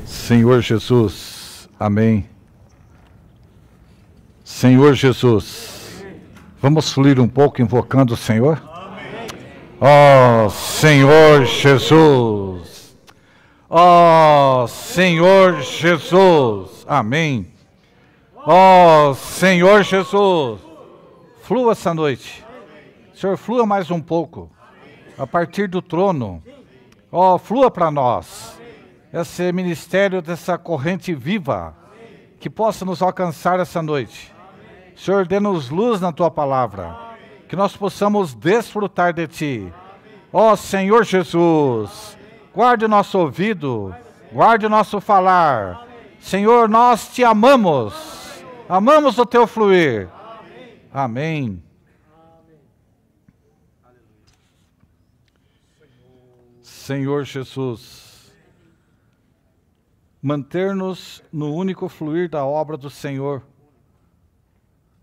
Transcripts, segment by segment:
Senhor Jesus, amém. Senhor Jesus, vamos fluir um pouco invocando o Senhor? Ó Senhor Jesus, ó Senhor Jesus, amém. Ó Senhor Jesus, flua essa noite. Senhor, flua mais um pouco, a partir do trono. Ó, flua para nós. Esse ministério dessa corrente viva, que possa nos alcançar essa noite. Senhor, dê-nos luz na Tua palavra, que nós possamos desfrutar de Ti. Ó Senhor Jesus, guarde o nosso ouvido, guarde o nosso falar. Senhor, nós Te amamos, amamos o Teu fluir. Amém. Senhor Jesus, manter-nos no único fluir da obra do Senhor,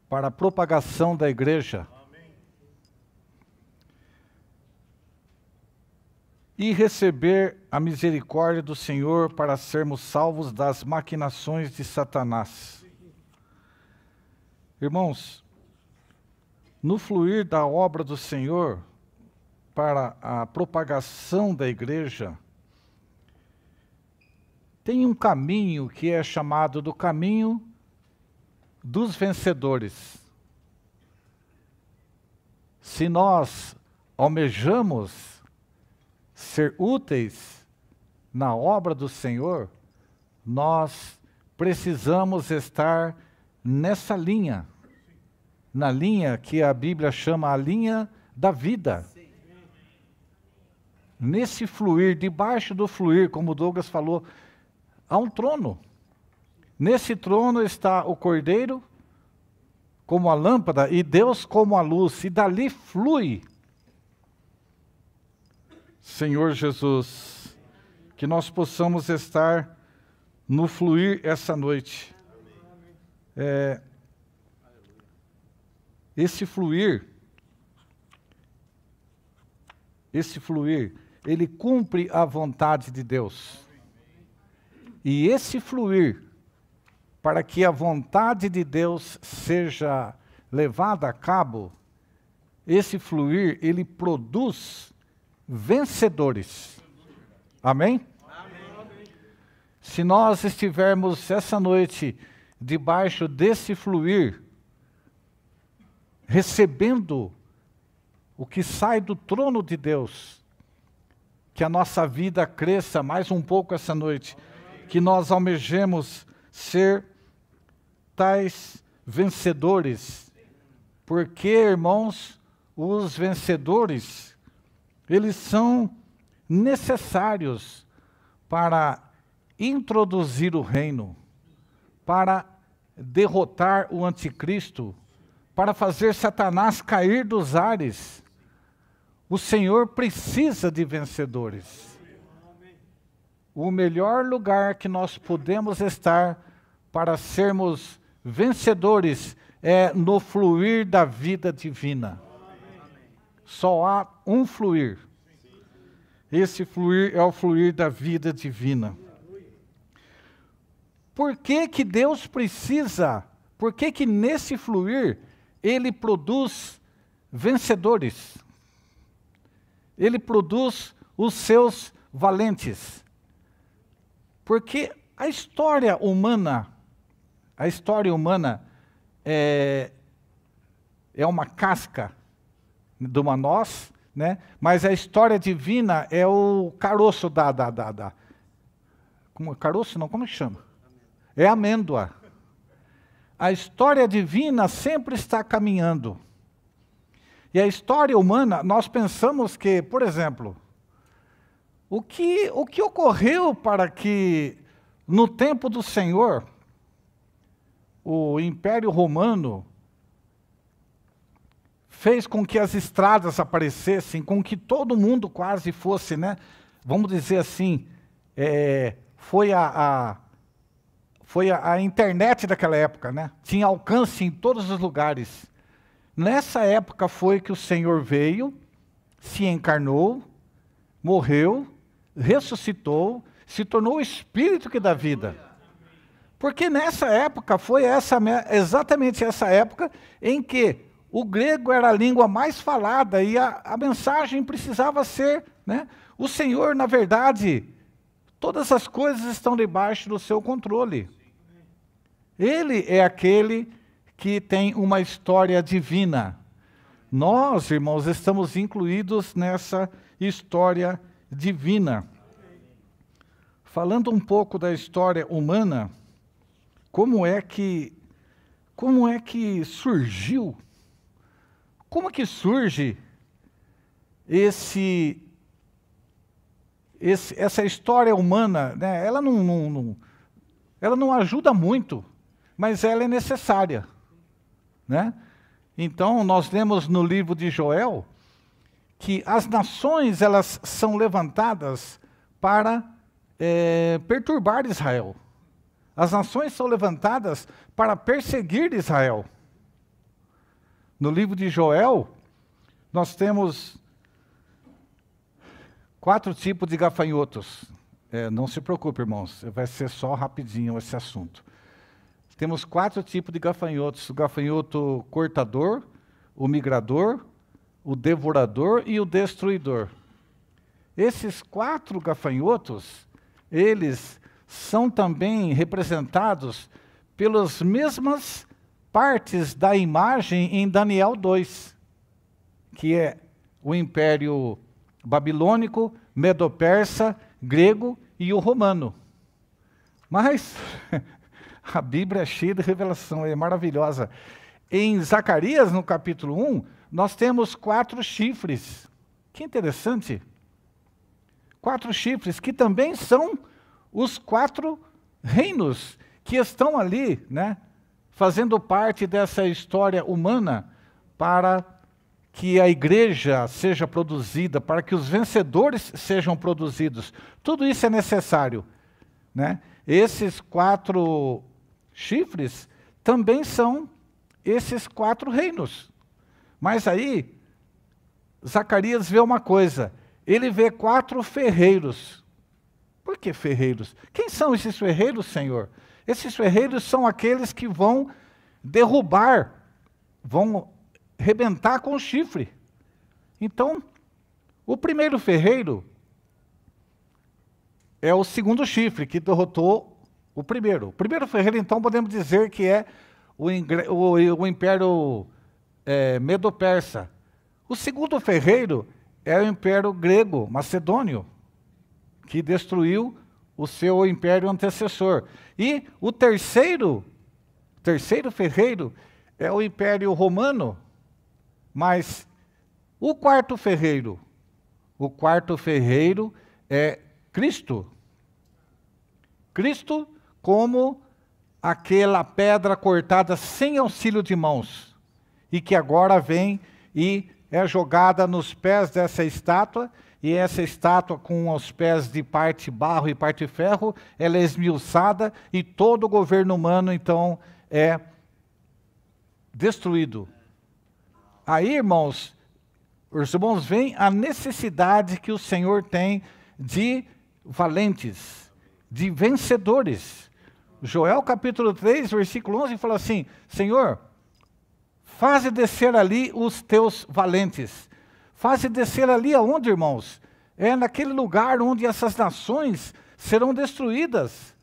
para a propagação da igreja. Amém. E receber a misericórdia do Senhor para sermos salvos das maquinações de Satanás. Irmãos, no fluir da obra do Senhor, para a propagação da igreja, tem um caminho que é chamado do caminho dos vencedores. Se nós almejamos ser úteis na obra do Senhor, nós precisamos estar nessa linha, na linha que a Bíblia chama a linha da vida. Nesse fluir, debaixo do fluir, como o Douglas falou, há um trono. Nesse trono está o Cordeiro como a lâmpada e Deus como a luz, e dali flui. Senhor Jesus, que nós possamos estar no fluir essa noite. Esse fluir, ele cumpre a vontade de Deus. E esse fluir, para que a vontade de Deus seja levada a cabo, esse fluir, ele produz vencedores. Amém? Amém. Se nós estivermos essa noite debaixo desse fluir, recebendo o que sai do trono de Deus, que a nossa vida cresça mais um pouco essa noite, que nós almejemos ser tais vencedores, porque, irmãos, os vencedores, eles são necessários para introduzir o reino, para derrotar o anticristo, para fazer Satanás cair dos ares. O Senhor precisa de vencedores. O melhor lugar que nós podemos estar para sermos vencedores é no fluir da vida divina. Só há um fluir. Esse fluir é o fluir da vida divina. Por que que Deus precisa? Por que que nesse fluir Ele produz vencedores? Ele produz os seus valentes. Porque a história humana é uma casca de uma noz, né? Mas a história divina é o caroço caroço não, como é que chama? É amêndoa. A história divina sempre está caminhando. E a história humana, nós pensamos que, por exemplo, o que ocorreu para que, no tempo do Senhor, o Império Romano fez com que as estradas aparecessem, com que todo mundo quase fosse, né? Vamos dizer assim, foi a internet daquela época, né? Tinha alcance em todos os lugares. Nessa época foi que o Senhor veio, se encarnou, morreu, ressuscitou se tornou o Espírito que dá vida. Porque nessa época, foi exatamente essa época em que o grego era a língua mais falada e a mensagem precisava ser, né? O Senhor, na verdade, todas as coisas estão debaixo do seu controle. Ele é aquele que tem uma história divina. Nós, irmãos, estamos incluídos nessa história divina. Falando um pouco da história humana, como é que surgiu? Como que surge essa história humana, né? Ela não ajuda muito, mas ela é necessária, né? Então, nós lemos no livro de Joel que as nações, elas são levantadas para perturbar Israel. As nações são levantadas para perseguir Israel. No livro de Joel, nós temos 4 tipos de gafanhotos. Não se preocupe, irmãos, vai ser só rapidinho esse assunto. Temos 4 tipos de gafanhotos: o gafanhoto cortador, o migrador, o devorador e o destruidor. Esses 4 gafanhotos, eles são também representados pelas mesmas partes da imagem em Daniel 2, que é o Império Babilônico, Medo-Persa, Grego e o Romano. Mas a Bíblia é cheia de revelação, é maravilhosa. Em Zacarias, no capítulo 1, nós temos 4 chifres. Que interessante. 4 chifres, que também são os 4 reinos que estão ali, né, fazendo parte dessa história humana, para que a igreja seja produzida, para que os vencedores sejam produzidos. Tudo isso é necessário, né? Esses 4 chifres também são esses 4 reinos. Mas aí, Zacarias vê uma coisa, ele vê 4 ferreiros. Por que ferreiros? Quem são esses ferreiros, Senhor? Esses ferreiros são aqueles que vão derrubar, vão rebentar com o chifre. Então, o primeiro ferreiro é o segundo chifre, que derrotou o primeiro. O primeiro ferreiro, então, podemos dizer que é o Império Medo-Persa. O segundo ferreiro é o Império Grego, Macedônio, que destruiu o seu império antecessor. E o terceiro ferreiro é o Império Romano, mas o quarto ferreiro é Cristo. Cristo como aquela pedra cortada sem auxílio de mãos, e que agora vem e é jogada nos pés dessa estátua, e essa estátua, com os pés de parte barro e parte ferro, ela é esmiuçada e todo o governo humano, então, é destruído. Aí, irmãos, os irmãos veem a necessidade que o Senhor tem de valentes, de vencedores. Joel capítulo 3, versículo 11, fala assim: Senhor, faze descer ali os teus valentes. Faze descer ali aonde, irmãos? É naquele lugar onde essas nações serão destruídas.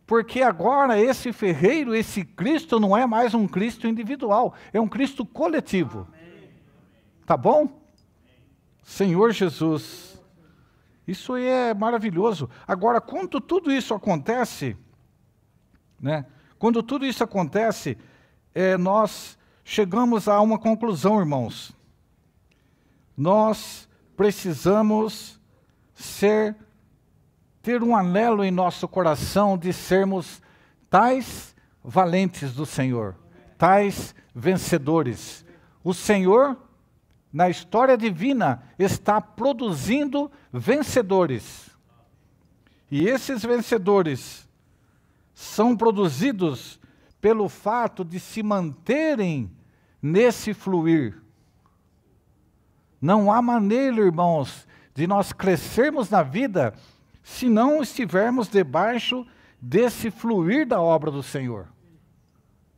Porque agora esse ferreiro, esse Cristo, não é mais um Cristo individual, é um Cristo coletivo. Tá bom? Senhor Jesus. Isso aí é maravilhoso. Agora, quando tudo isso acontece, né? Quando tudo isso acontece, nós chegamos a uma conclusão, irmãos. Nós precisamos ter um anelo em nosso coração de sermos tais valentes do Senhor, tais vencedores. O Senhor, na história divina, está produzindo vencedores. E esses vencedores são produzidos pelo fato de se manterem nesse fluir. Não há maneira, irmãos, de nós crescermos na vida se não estivermos debaixo desse fluir da obra do Senhor?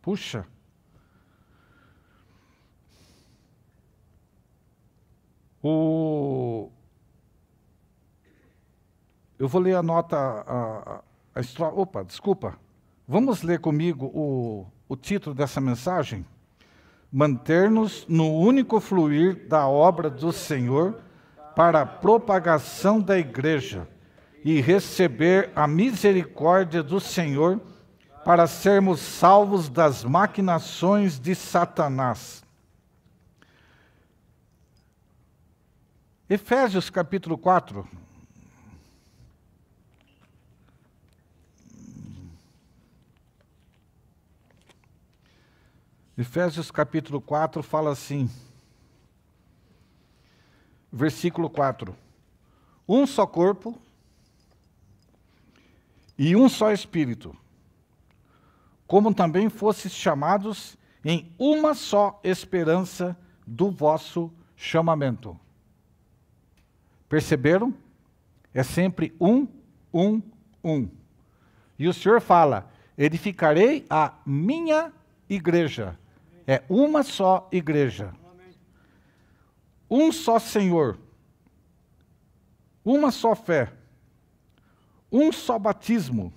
Puxa. Eu vou ler a nota, opa, desculpa. Vamos ler comigo o título dessa mensagem? Manter-nos no único fluir da obra do Senhor para a propagação da igreja e receber a misericórdia do Senhor para sermos salvos das maquinações de Satanás. Efésios capítulo 4. Efésios capítulo 4 fala assim, versículo 4. Um só corpo e um só espírito, como também fostes chamados em uma só esperança do vosso chamamento. Perceberam? É sempre um. E o Senhor fala, edificarei a minha igreja. É uma só igreja. Um só Senhor. Uma só fé. Um só batismo.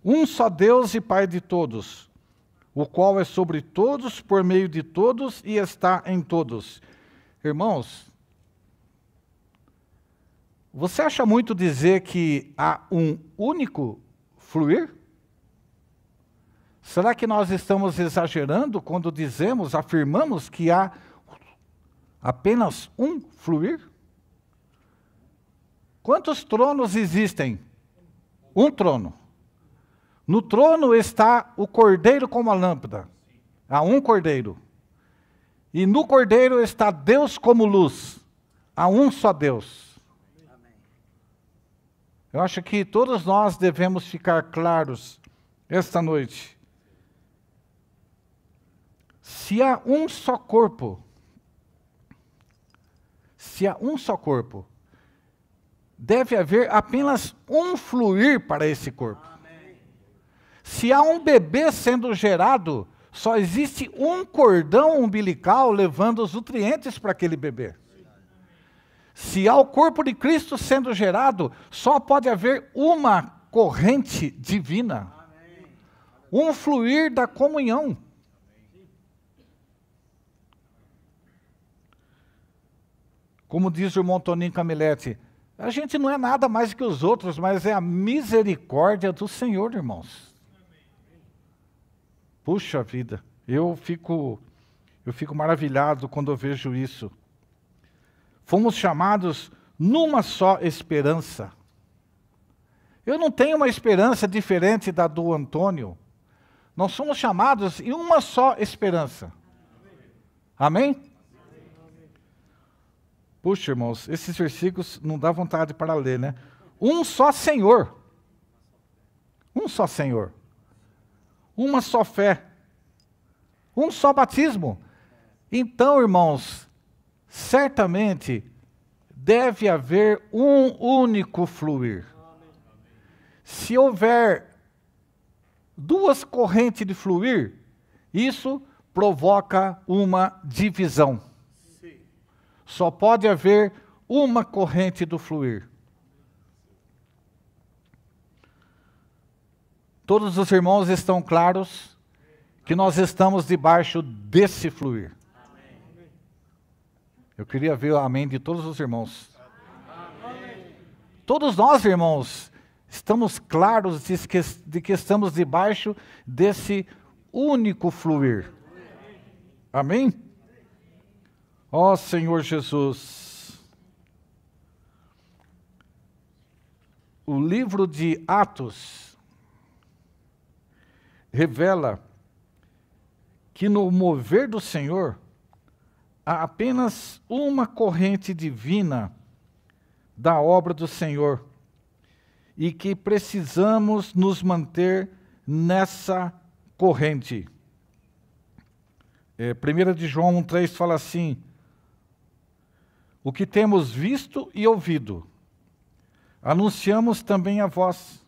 Um só Deus e Pai de todos, o qual é sobre todos, por meio de todos e está em todos. Irmãos, você acha muito dizer que há um único fluir? Será que nós estamos exagerando quando afirmamos que há apenas um fluir? Quantos tronos existem? Um trono. No trono está o cordeiro como a lâmpada. Há um cordeiro. E no cordeiro está Deus como luz. Há um só Deus. Eu acho que todos nós devemos ficar claros esta noite. Se há um só corpo, deve haver apenas um fluir para esse corpo. Amém. Se há um bebê sendo gerado, só existe um cordão umbilical levando os nutrientes para aquele bebê. Se há o corpo de Cristo sendo gerado, só pode haver uma corrente divina. Amém. Um fluir da comunhão. Como diz o irmão Toninho Camilete, a gente não é nada mais que os outros, mas é a misericórdia do Senhor, irmãos. Puxa vida, eu fico maravilhado quando eu vejo isso. Fomos chamados numa só esperança. Eu não tenho uma esperança diferente da do Antônio. Nós somos chamados em uma só esperança. Amém? Puxa, irmãos, esses versículos não dá vontade para ler, né? Um só Senhor. Um só Senhor. Uma só fé. Um só batismo. Então, irmãos, certamente deve haver um único fluir. Se houver duas correntes de fluir, isso provoca uma divisão. Só pode haver uma corrente do fluir. Todos os irmãos estão claros que nós estamos debaixo desse fluir. Amém. Eu queria ver o amém de todos os irmãos. Amém. Todos nós, irmãos, estamos claros de que estamos debaixo desse único fluir. Amém? Ó Senhor Jesus, o livro de Atos revela que no mover do Senhor há apenas uma corrente divina da obra do Senhor e que precisamos nos manter nessa corrente. 1 de João 1,3 fala assim: o que temos visto e ouvido, anunciamos também a vós,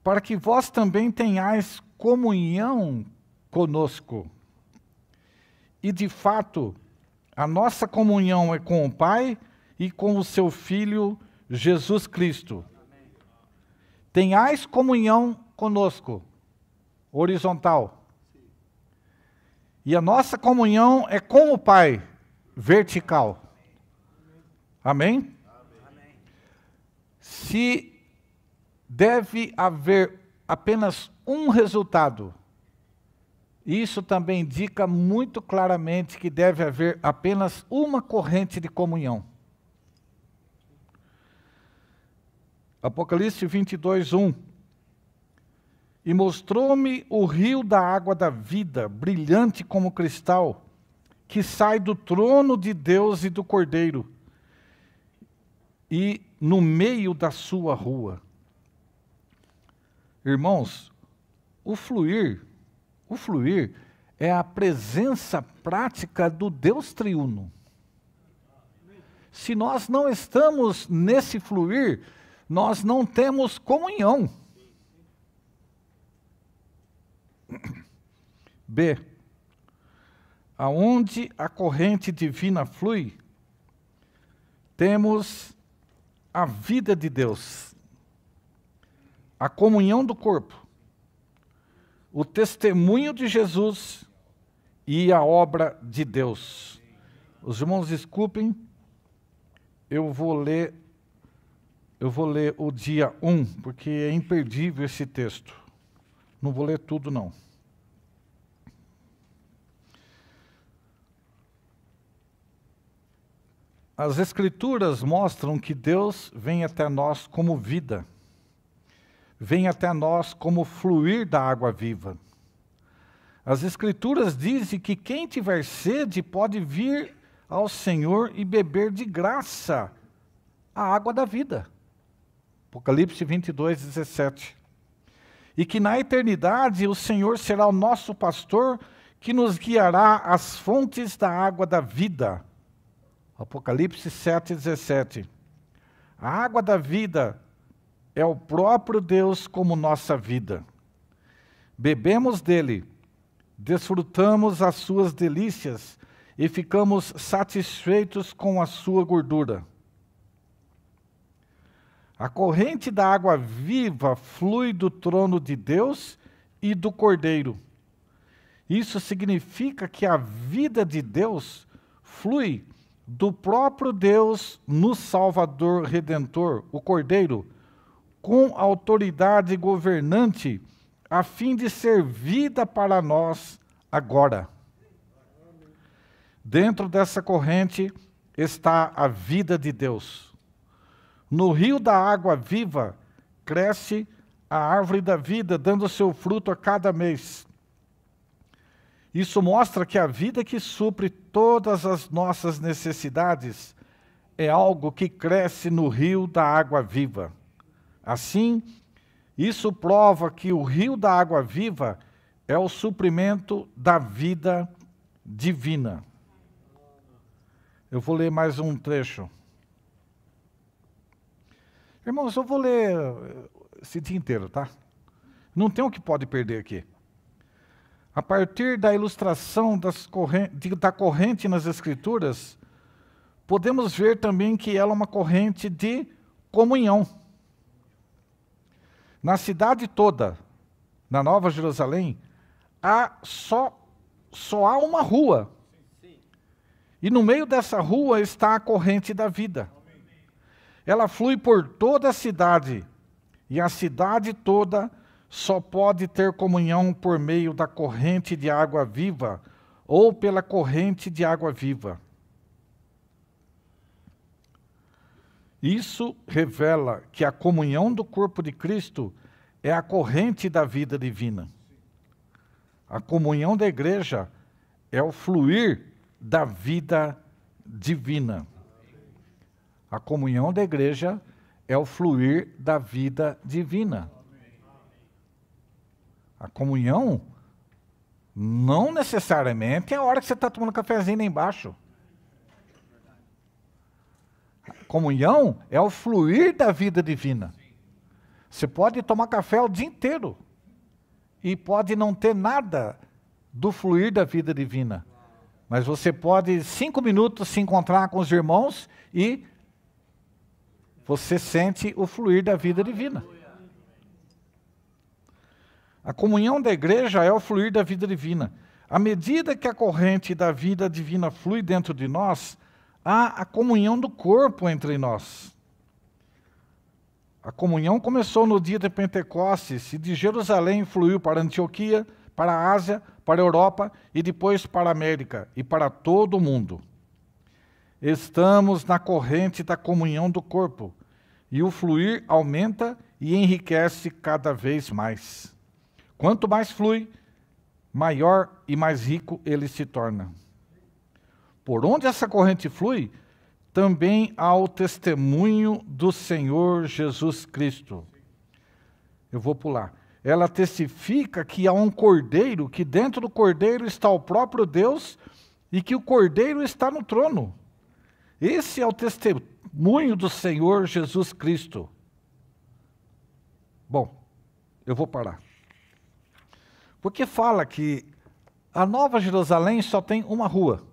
para que vós também tenhais comunhão conosco. E de fato, a nossa comunhão é com o Pai e com o seu Filho Jesus Cristo. Tenhais comunhão conosco, horizontal. E a nossa comunhão é com o Pai, vertical. Amém? Se deve haver apenas um resultado, isso também indica muito claramente que deve haver apenas uma corrente de comunhão. Apocalipse 22, 1. E mostrou-me o rio da água da vida, brilhante como cristal, que sai do trono de Deus e do Cordeiro, e no meio da sua rua. Irmãos, o fluir é a presença prática do Deus triuno. Se nós não estamos nesse fluir, nós não temos comunhão. B. Aonde a corrente divina flui, temos a vida de Deus, a comunhão do corpo, o testemunho de Jesus e a obra de Deus. Os irmãos desculpem, eu vou ler o dia 1, porque é imperdível esse texto. Não vou ler tudo, não. As Escrituras mostram que Deus vem até nós como vida, vem até nós como fluir da água viva. As Escrituras dizem que quem tiver sede pode vir ao Senhor e beber de graça a água da vida. Apocalipse 22, 17. E que na eternidade o Senhor será o nosso pastor que nos guiará às fontes da água da vida. Apocalipse 7, 17. A água da vida é o próprio Deus como nossa vida. Bebemos dele, desfrutamos as suas delícias e ficamos satisfeitos com a sua gordura. A corrente da água viva flui do trono de Deus e do Cordeiro. Isso significa que a vida de Deus flui do próprio Deus no Salvador Redentor, o Cordeiro, com autoridade governante, a fim de ser vida para nós agora. Dentro dessa corrente está a vida de Deus. No rio da água viva cresce a árvore da vida, dando seu fruto a cada mês. Isso mostra que a vida que supre todas as nossas necessidades é algo que cresce no rio da água viva. Assim, isso prova que o rio da água viva é o suprimento da vida divina. Eu vou ler mais um trecho. Irmãos, eu vou ler esse dia inteiro, tá? Não tem o que pode perder aqui. A partir da ilustração da corrente nas Escrituras, podemos ver também que ela é uma corrente de comunhão. Na cidade toda, na Nova Jerusalém, só há uma rua. E no meio dessa rua está a corrente da vida. Ela flui por toda a cidade, e a cidade toda só pode ter comunhão por meio da corrente de água viva ou pela corrente de água viva. Isso revela que a comunhão do corpo de Cristo é a corrente da vida divina. A comunhão da igreja é o fluir da vida divina. A comunhão da igreja é o fluir da vida divina. A comunhão não necessariamente é a hora que você está tomando cafezinho lá embaixo. Comunhão é o fluir da vida divina. Você pode tomar café o dia inteiro e pode não ter nada do fluir da vida divina. Mas você pode, 5 minutos, se encontrar com os irmãos e você sente o fluir da vida divina. A comunhão da igreja é o fluir da vida divina. À medida que a corrente da vida divina flui dentro de nós, há a comunhão do corpo entre nós. A comunhão começou no dia de Pentecostes e de Jerusalém fluiu para Antioquia, para a Ásia, para a Europa e depois para a América e para todo o mundo. Estamos na corrente da comunhão do corpo e o fluir aumenta e enriquece cada vez mais. Quanto mais flui, maior e mais rico ele se torna. Por onde essa corrente flui, também há o testemunho do Senhor Jesus Cristo. Eu vou pular. Ela testifica que há um cordeiro, que dentro do cordeiro está o próprio Deus e que o cordeiro está no trono. Esse é o testemunho do Senhor Jesus Cristo. Bom, eu vou parar. Porque fala que a Nova Jerusalém só tem uma rua.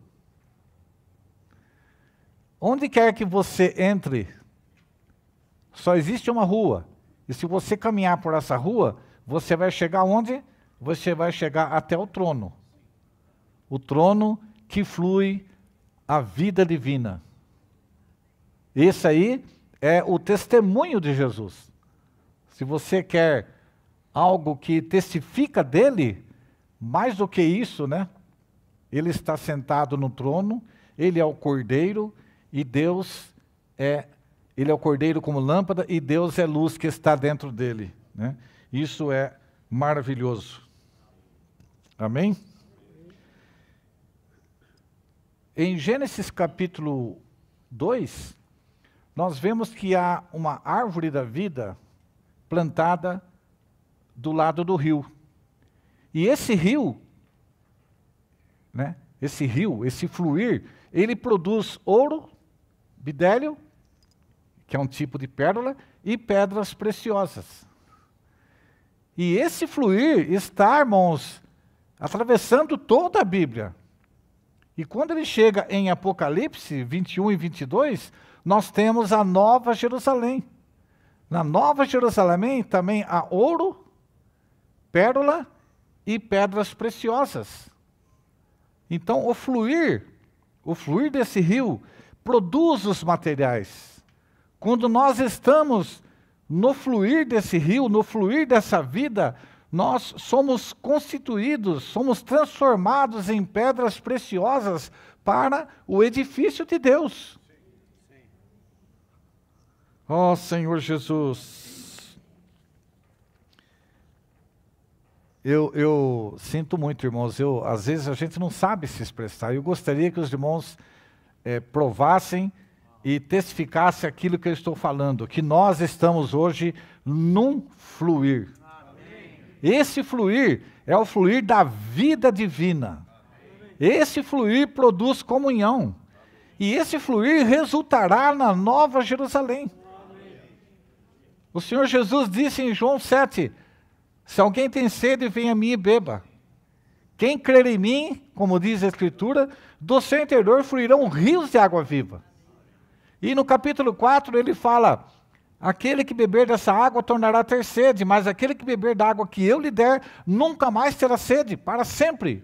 Onde quer que você entre, só existe uma rua. E se você caminhar por essa rua, você vai chegar onde? Você vai chegar até o trono. O trono que flui a vida divina. Esse aí é o testemunho de Jesus. Se você quer algo que testifica dele, mais do que isso, né? Ele está sentado no trono, ele é o cordeiro, e Deus ele é o cordeiro como lâmpada, e Deus é luz que está dentro dele, né? Isso é maravilhoso. Amém? Em Gênesis capítulo 2, nós vemos que há uma árvore da vida plantada do lado do rio. E esse rio, né? Esse fluir, ele produz ouro, bidélio, que é um tipo de pérola, e pedras preciosas. E esse fluir está, irmãos, atravessando toda a Bíblia. E quando ele chega em Apocalipse 21 e 22, nós temos a Nova Jerusalém. Na Nova Jerusalém também há ouro, pérola e pedras preciosas. Então o fluir desse rio produz os materiais. Quando nós estamos no fluir desse rio, no fluir dessa vida, nós somos constituídos, somos transformados em pedras preciosas para o edifício de Deus. Ó Senhor Jesus, eu sinto muito, irmãos, às vezes a gente não sabe se expressar. Eu gostaria que os irmãos provassem e testificassem aquilo que eu estou falando, que nós estamos hoje num fluir. Amém. Esse fluir é o fluir da vida divina. Amém. Esse fluir produz comunhão. E esse fluir resultará na Nova Jerusalém. Amém. O Senhor Jesus disse em João 7, se alguém tem sede, venha a mim e beba. Quem crer em mim, como diz a Escritura, do seu interior fluirão rios de água viva. E no capítulo 4 ele fala, aquele que beber dessa água tornará a ter sede, mas aquele que beber da água que eu lhe der, nunca mais terá sede, para sempre.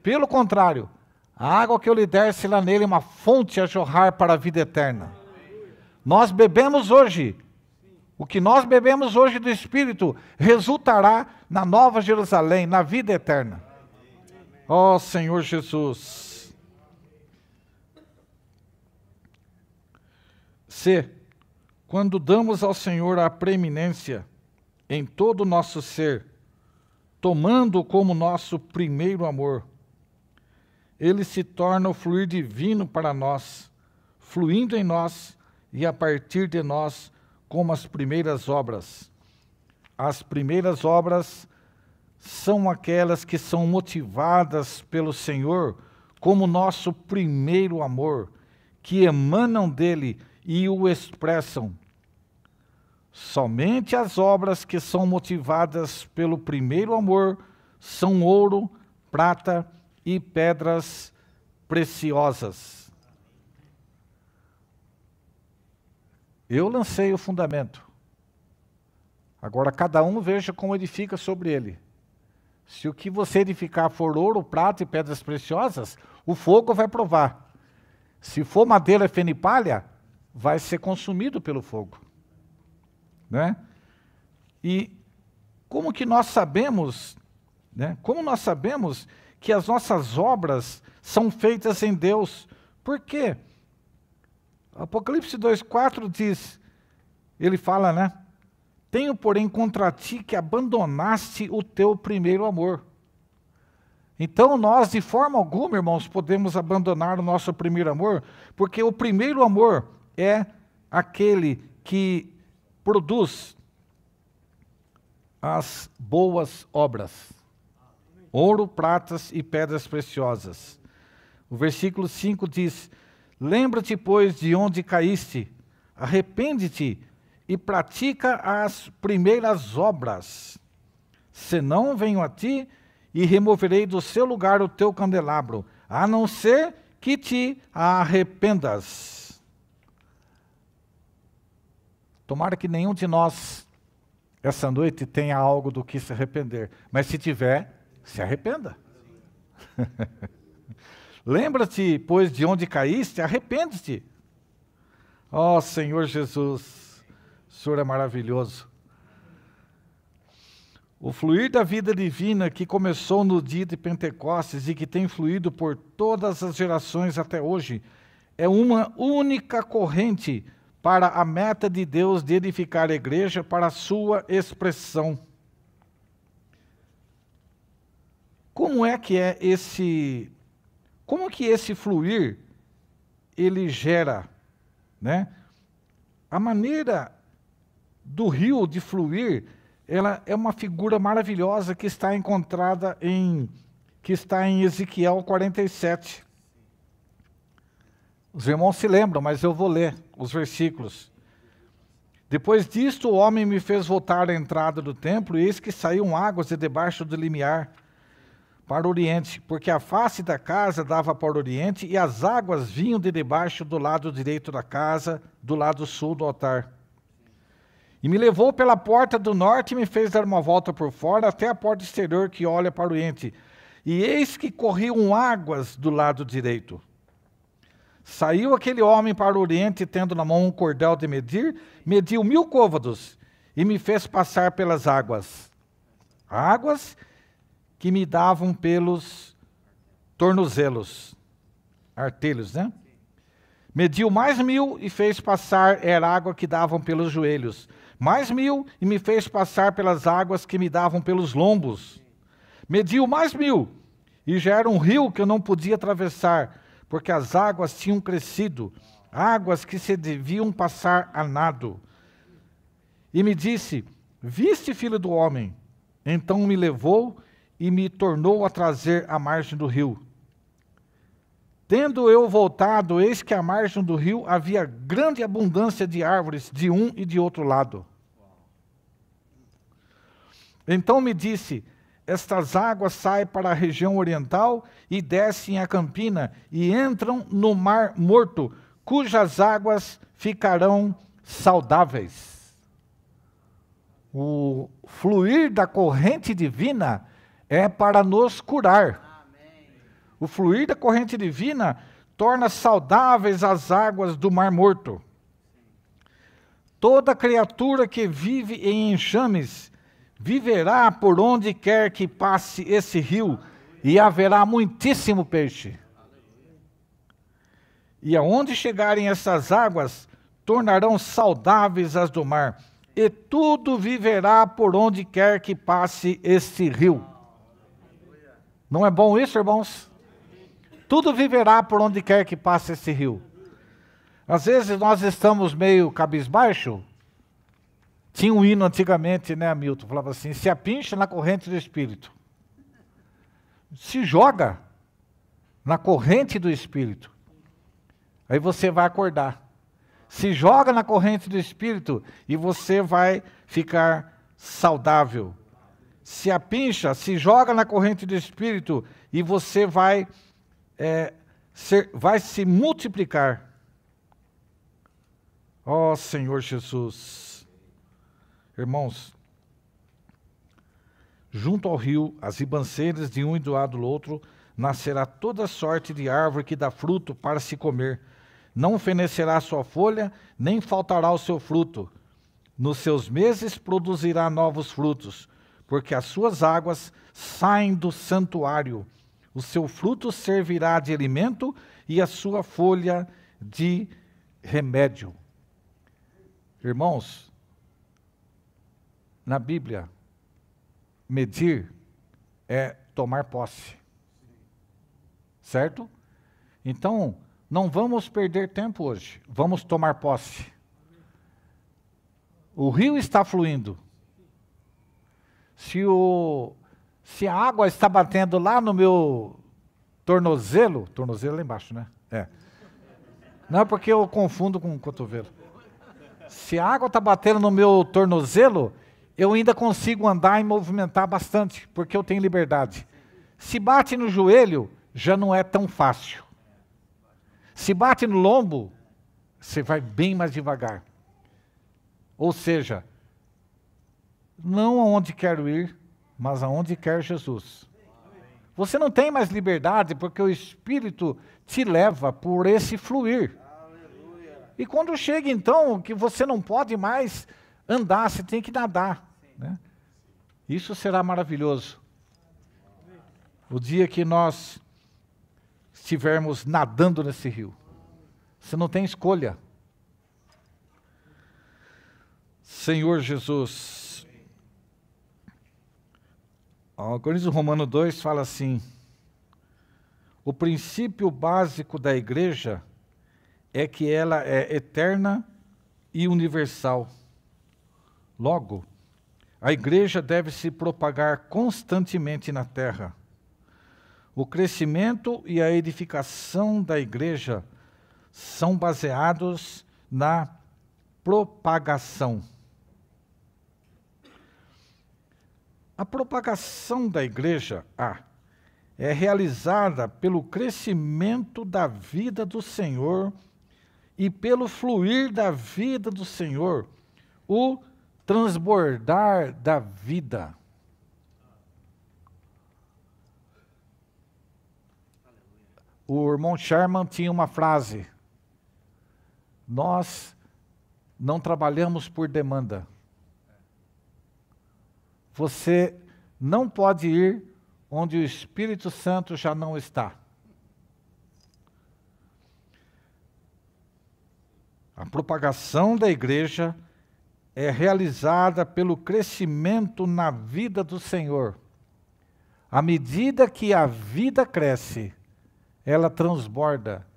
Pelo contrário, a água que eu lhe der será nele uma fonte a jorrar para a vida eterna. Nós bebemos hoje, o que nós bebemos hoje do Espírito, resultará na Nova Jerusalém, na vida eterna. Ó Senhor Jesus. Quando damos ao Senhor a preeminência em todo o nosso ser, tomando como nosso primeiro amor, ele se torna o fluir divino para nós, fluindo em nós e a partir de nós como as primeiras obras. As primeiras obras são aquelas que são motivadas pelo Senhor como nosso primeiro amor, que emanam dele e o expressam. Somente as obras que são motivadas pelo primeiro amor são ouro, prata e pedras preciosas. Eu lancei o fundamento. Agora cada um veja como edifica sobre ele. Se o que você edificar for ouro, prata e pedras preciosas, o fogo vai provar. Se for madeira, feno e palha, vai ser consumido pelo fogo. Né? E como que nós sabemos, né? Como nós sabemos que as nossas obras são feitas em Deus? Por quê? Apocalipse 2,4 diz, ele fala, né? Tenho, porém, contra ti que abandonaste o teu primeiro amor. Então nós, de forma alguma, irmãos, podemos abandonar o nosso primeiro amor, porque o primeiro amor é aquele que produz as boas obras. Ouro, pratas e pedras preciosas. O versículo 5 diz, lembra-te, pois, de onde caíste, arrepende-te e pratica as primeiras obras. Senão venho a ti e removerei do seu lugar o teu candelabro, a não ser que te arrependas. Tomara que nenhum de nós, essa noite, tenha algo do que se arrepender. Mas se tiver, se arrependa. Lembra-te, pois, de onde caíste, arrepende-te. Ó Senhor Jesus, o Senhor é maravilhoso. O fluir da vida divina que começou no dia de Pentecostes e que tem fluído por todas as gerações até hoje, é uma única corrente para a meta de Deus de edificar a igreja para a sua expressão. Como que esse fluir, ele gera, né? A maneira do rio de fluir, ela é uma figura maravilhosa que está encontrada em Ezequiel 47. Os irmãos se lembram, mas eu vou ler os versículos. Depois disto, o homem me fez voltar à entrada do templo, e eis que saíam águas de debaixo do limiar para o oriente, porque a face da casa dava para o oriente, e as águas vinham de debaixo do lado direito da casa, do lado sul do altar. E me levou pela porta do norte e me fez dar uma volta por fora, até a porta exterior que olha para o oriente. E eis que corriam águas do lado direito. Saiu aquele homem para o oriente, tendo na mão um cordel de medir, mediu 1000 côvados, e me fez passar pelas águas. Águas que me davam pelos tornozelos, artelhos, né? Mediu mais 1000 e fez passar, era água que davam pelos joelhos. Mais 1000 e me fez passar pelas águas que me davam pelos lombos. Mediu mais 1000 e já era um rio que eu não podia atravessar, porque as águas tinham crescido, águas que se deviam passar a nado. E me disse, viste, filho do homem? Então me levou e me tornou a trazer à margem do rio. Tendo eu voltado, eis que à margem do rio havia grande abundância de árvores de um e de outro lado. Então me disse, estas águas saem para a região oriental e descem a campina e entram no mar morto, cujas águas ficarão saudáveis. O fluir da corrente divina é para nos curar. O fluir da corrente divina torna saudáveis as águas do mar morto. Toda criatura que vive em enxames viverá por onde quer que passe esse rio, e haverá muitíssimo peixe. E aonde chegarem essas águas, tornarão saudáveis as do mar, e tudo viverá por onde quer que passe esse rio. Não é bom isso, irmãos? Tudo viverá por onde quer que passe esse rio. Às vezes nós estamos meio cabisbaixo. Tinha um hino antigamente, né, Hamilton? Falava assim, se apincha na corrente do Espírito. Se joga na corrente do Espírito. Aí você vai acordar. se joga na corrente do Espírito e você vai ficar saudável. Se apincha, se joga na corrente do Espírito e você vai se multiplicar. Ó Senhor Jesus. Irmãos, junto ao rio, as ribanceiras de um e do lado do outro, nascerá toda sorte de árvore que dá fruto para se comer. Não fenecerá a sua folha, nem faltará o seu fruto. Nos seus meses produzirá novos frutos, porque as suas águas saem do santuário. O seu fruto servirá de alimento e a sua folha de remédio. Irmãos, na Bíblia, medir é tomar posse. Certo? Então, não vamos perder tempo hoje. Vamos tomar posse. O rio está fluindo. Se a água está batendo lá no meu tornozelo é lá embaixo, né? Não é porque eu confundo com o cotovelo. Se a água está batendo no meu tornozelo, eu ainda consigo andar e movimentar bastante, porque eu tenho liberdade. Se bate no joelho, já não é tão fácil. Se bate no lombo, você vai bem mais devagar. Ou seja, não aonde quero ir, mas aonde quer Jesus. Você não tem mais liberdade porque o Espírito te leva por esse fluir. E quando chega então que você não pode mais andar, você tem que nadar. Né? Isso será maravilhoso. O dia que nós estivermos nadando nesse rio. Você não tem escolha. Senhor Jesus. O Coríntios Romano 2 fala assim: o princípio básico da igreja é que ela é eterna e universal. Logo, a igreja deve se propagar constantemente na terra. O crescimento e a edificação da igreja são baseados na propagação. A propagação da igreja é realizada pelo crescimento da vida do Senhor e pelo fluir da vida do Senhor, o transbordar da vida. O irmão Sherman tinha uma frase: nós não trabalhamos por demanda. Você não pode ir onde o Espírito Santo já não está. A propagação da igreja é realizada pelo crescimento na vida do Senhor. À medida que a vida cresce, ela transborda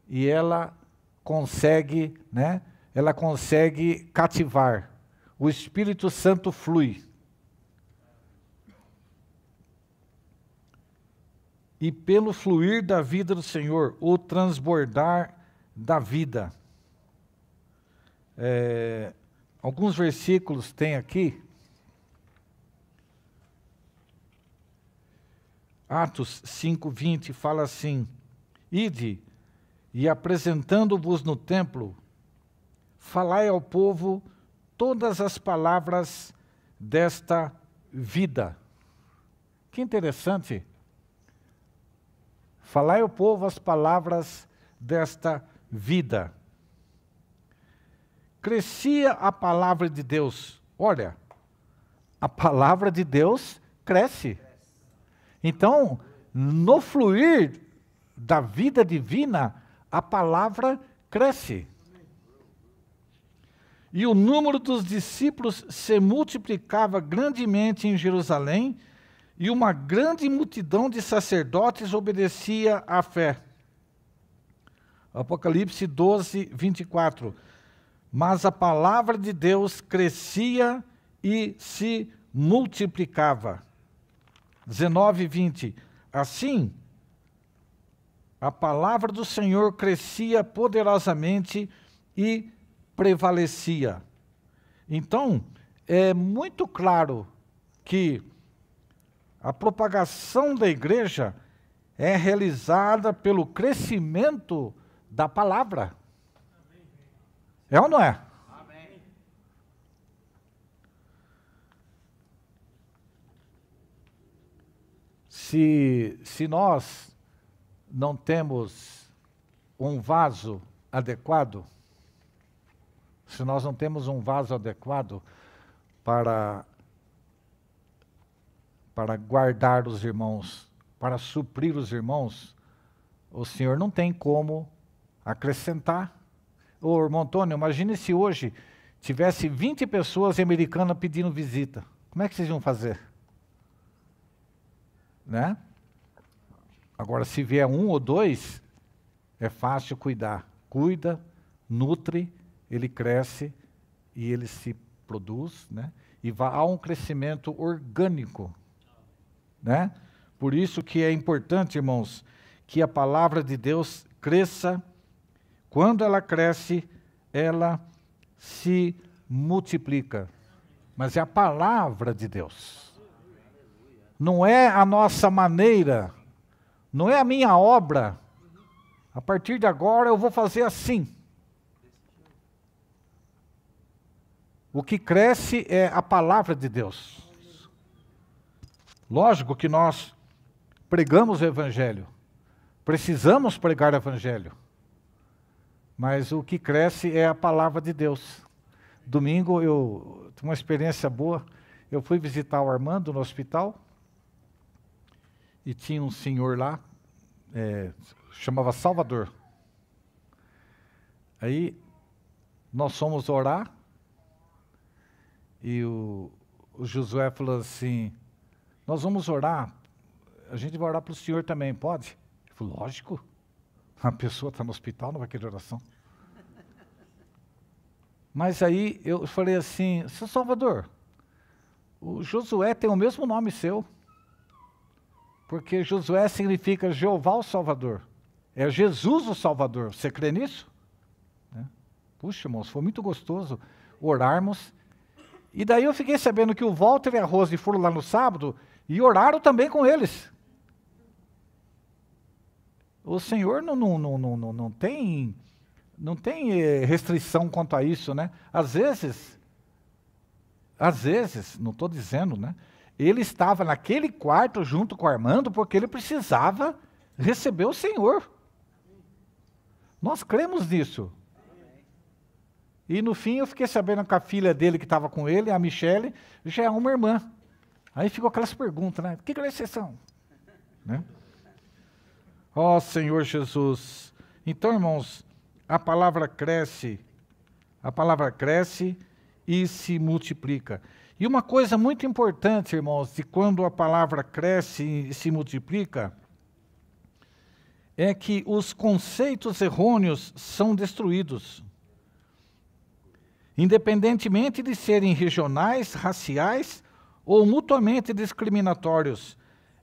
e ela consegue, ela consegue cativar. O Espírito Santo flui. E pelo fluir da vida do Senhor, o transbordar da vida. Alguns versículos tem aqui. Atos 5:20 fala assim: ide, e apresentando-vos no templo, falai ao povo todas as palavras desta vida. Que interessante. Falai ao povo as palavras desta vida. Crescia a palavra de Deus. Olha, a palavra de Deus cresce. Então, no fluir da vida divina, a palavra cresce. E o número dos discípulos se multiplicava grandemente em Jerusalém, e uma grande multidão de sacerdotes obedecia à fé. Apocalipse 12:24. Mas a palavra de Deus crescia e se multiplicava. 19:20. Assim, a palavra do Senhor crescia poderosamente e prevalecia. Então, é muito claro que a propagação da igreja é realizada pelo crescimento da palavra. É ou não é? Amém. Se nós não temos um vaso adequado, se nós não temos um vaso adequado para guardar os irmãos, para suprir os irmãos, o Senhor não tem como acrescentar. Ô, irmão Antônio, imagine se hoje tivesse 20 pessoas americanas pedindo visita. Como é que vocês iam fazer? Né? Agora, se vier 1 ou 2, é fácil cuidar. Cuida, nutre, ele cresce e ele se produz, né? E há um crescimento orgânico, né? Por isso que é importante, irmãos, que a palavra de Deus cresça. Quando ela cresce, ela se multiplica. Mas é a palavra de Deus. Não é a nossa maneira, não é a minha obra. A partir de agora eu vou fazer assim. O que cresce é a palavra de Deus. Lógico que nós pregamos o Evangelho. Precisamos pregar o Evangelho. Mas o que cresce é a palavra de Deus. Domingo eu tive uma experiência boa. Eu fui visitar o Armando no hospital. E tinha um senhor lá, chamava Salvador. Aí nós fomos orar. E o Josué falou assim, nós vamos orar, a gente vai orar para o senhor também, pode? Eu falei, lógico, a pessoa está no hospital, não vai querer oração. Mas aí eu falei assim, seu Salvador, o Josué tem o mesmo nome seu, porque Josué significa Jeová o Salvador, é Jesus o Salvador, você crê nisso? Puxa, irmãos, foi muito gostoso orarmos. E daí eu fiquei sabendo que o Walter e a Rose foram lá no sábado e oraram também com eles. O Senhor não tem restrição quanto a isso, né? Às vezes, não estou dizendo, né? Ele estava naquele quarto junto com o Armando porque ele precisava receber o Senhor. Nós cremos nisso. E no fim eu fiquei sabendo que a filha dele que estava com ele, a Michele, já é uma irmã. Aí ficou aquelas perguntas, né? O que é exceção? Né? Ó Senhor Jesus. Então, irmãos, a palavra cresce e se multiplica. E uma coisa muito importante, irmãos, de quando a palavra cresce e se multiplica, é que os conceitos errôneos são destruídos. Independentemente de serem regionais, raciais ou mutuamente discriminatórios,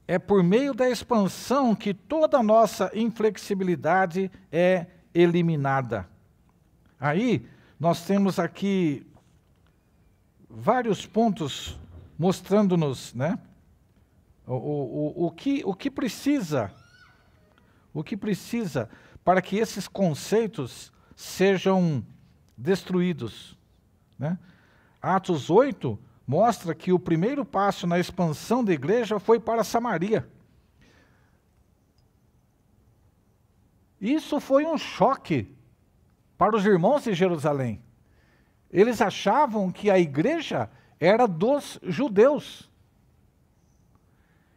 é por meio da expansão que toda a nossa inflexibilidade é eliminada. Aí, nós temos aqui vários pontos mostrando-nos, né, o que precisa para que esses conceitos sejam destruídos. Né? Atos 8 mostra que o primeiro passo na expansão da igreja foi para Samaria. Isso foi um choque para os irmãos de Jerusalém. Eles achavam que a igreja era dos judeus.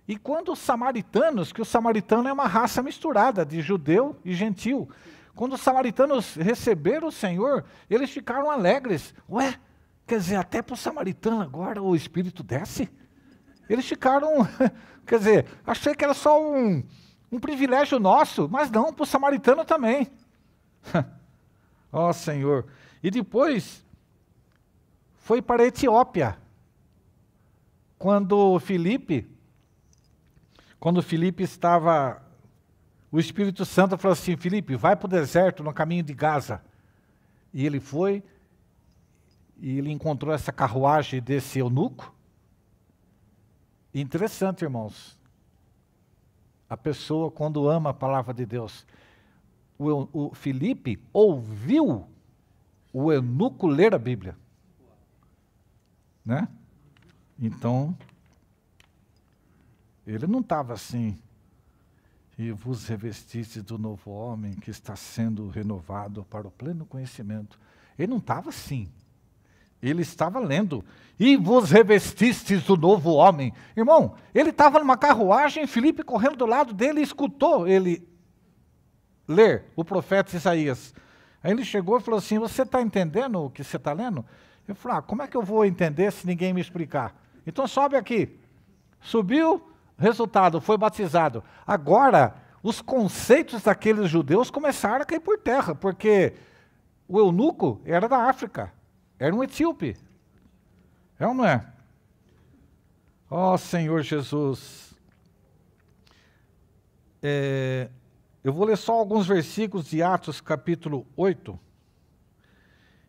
E quando os samaritanos, que o samaritano é uma raça misturada de judeu e gentil, quando os samaritanos receberam o Senhor, eles ficaram alegres. Ué, quer dizer, até para o samaritano agora o Espírito desce? Eles ficaram, quer dizer, achei que era só um privilégio nosso, mas não, para o samaritano também. Ó Senhor. E depois foi para a Etiópia. Quando Filipe estava, o Espírito Santo falou assim, Filipe, vai para o deserto, no caminho de Gaza. E ele foi, e ele encontrou essa carruagem desse eunuco. Interessante, irmãos. A pessoa, quando ama a palavra de Deus, o Filipe ouviu o eunuco ler a Bíblia. Né? Então, ele não estava assim, e vos revestiste do novo homem que está sendo renovado para o pleno conhecimento. Ele não estava assim. Ele estava lendo, e vos revestistes do novo homem. Irmão, ele estava numa carruagem, Filipe correndo do lado dele e escutou ele ler o profeta Isaías. Aí ele chegou e falou assim, você está entendendo o que você está lendo? Eu falei, como é que eu vou entender se ninguém me explicar? Então sobe aqui. Subiu, resultado, foi batizado. Agora, os conceitos daqueles judeus começaram a cair por terra, porque o eunuco era da África, era um etíope. É ou não é? Ó Senhor Jesus. Eu vou ler só alguns versículos de Atos capítulo 8.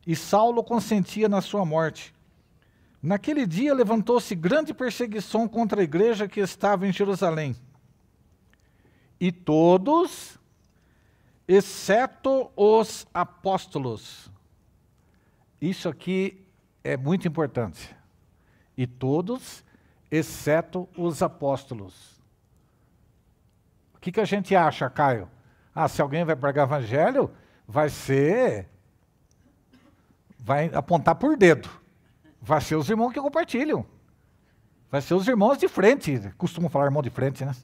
E Saulo consentia na sua morte. Naquele dia levantou-se grande perseguição contra a igreja que estava em Jerusalém. E todos, exceto os apóstolos. Isso aqui é muito importante. E todos, exceto os apóstolos. O que a gente acha, Caio? Se alguém vai pregar evangelho, vai apontar por dedo. Vai ser os irmãos que compartilham. Vai ser os irmãos de frente. Costumam falar irmão de frente, né?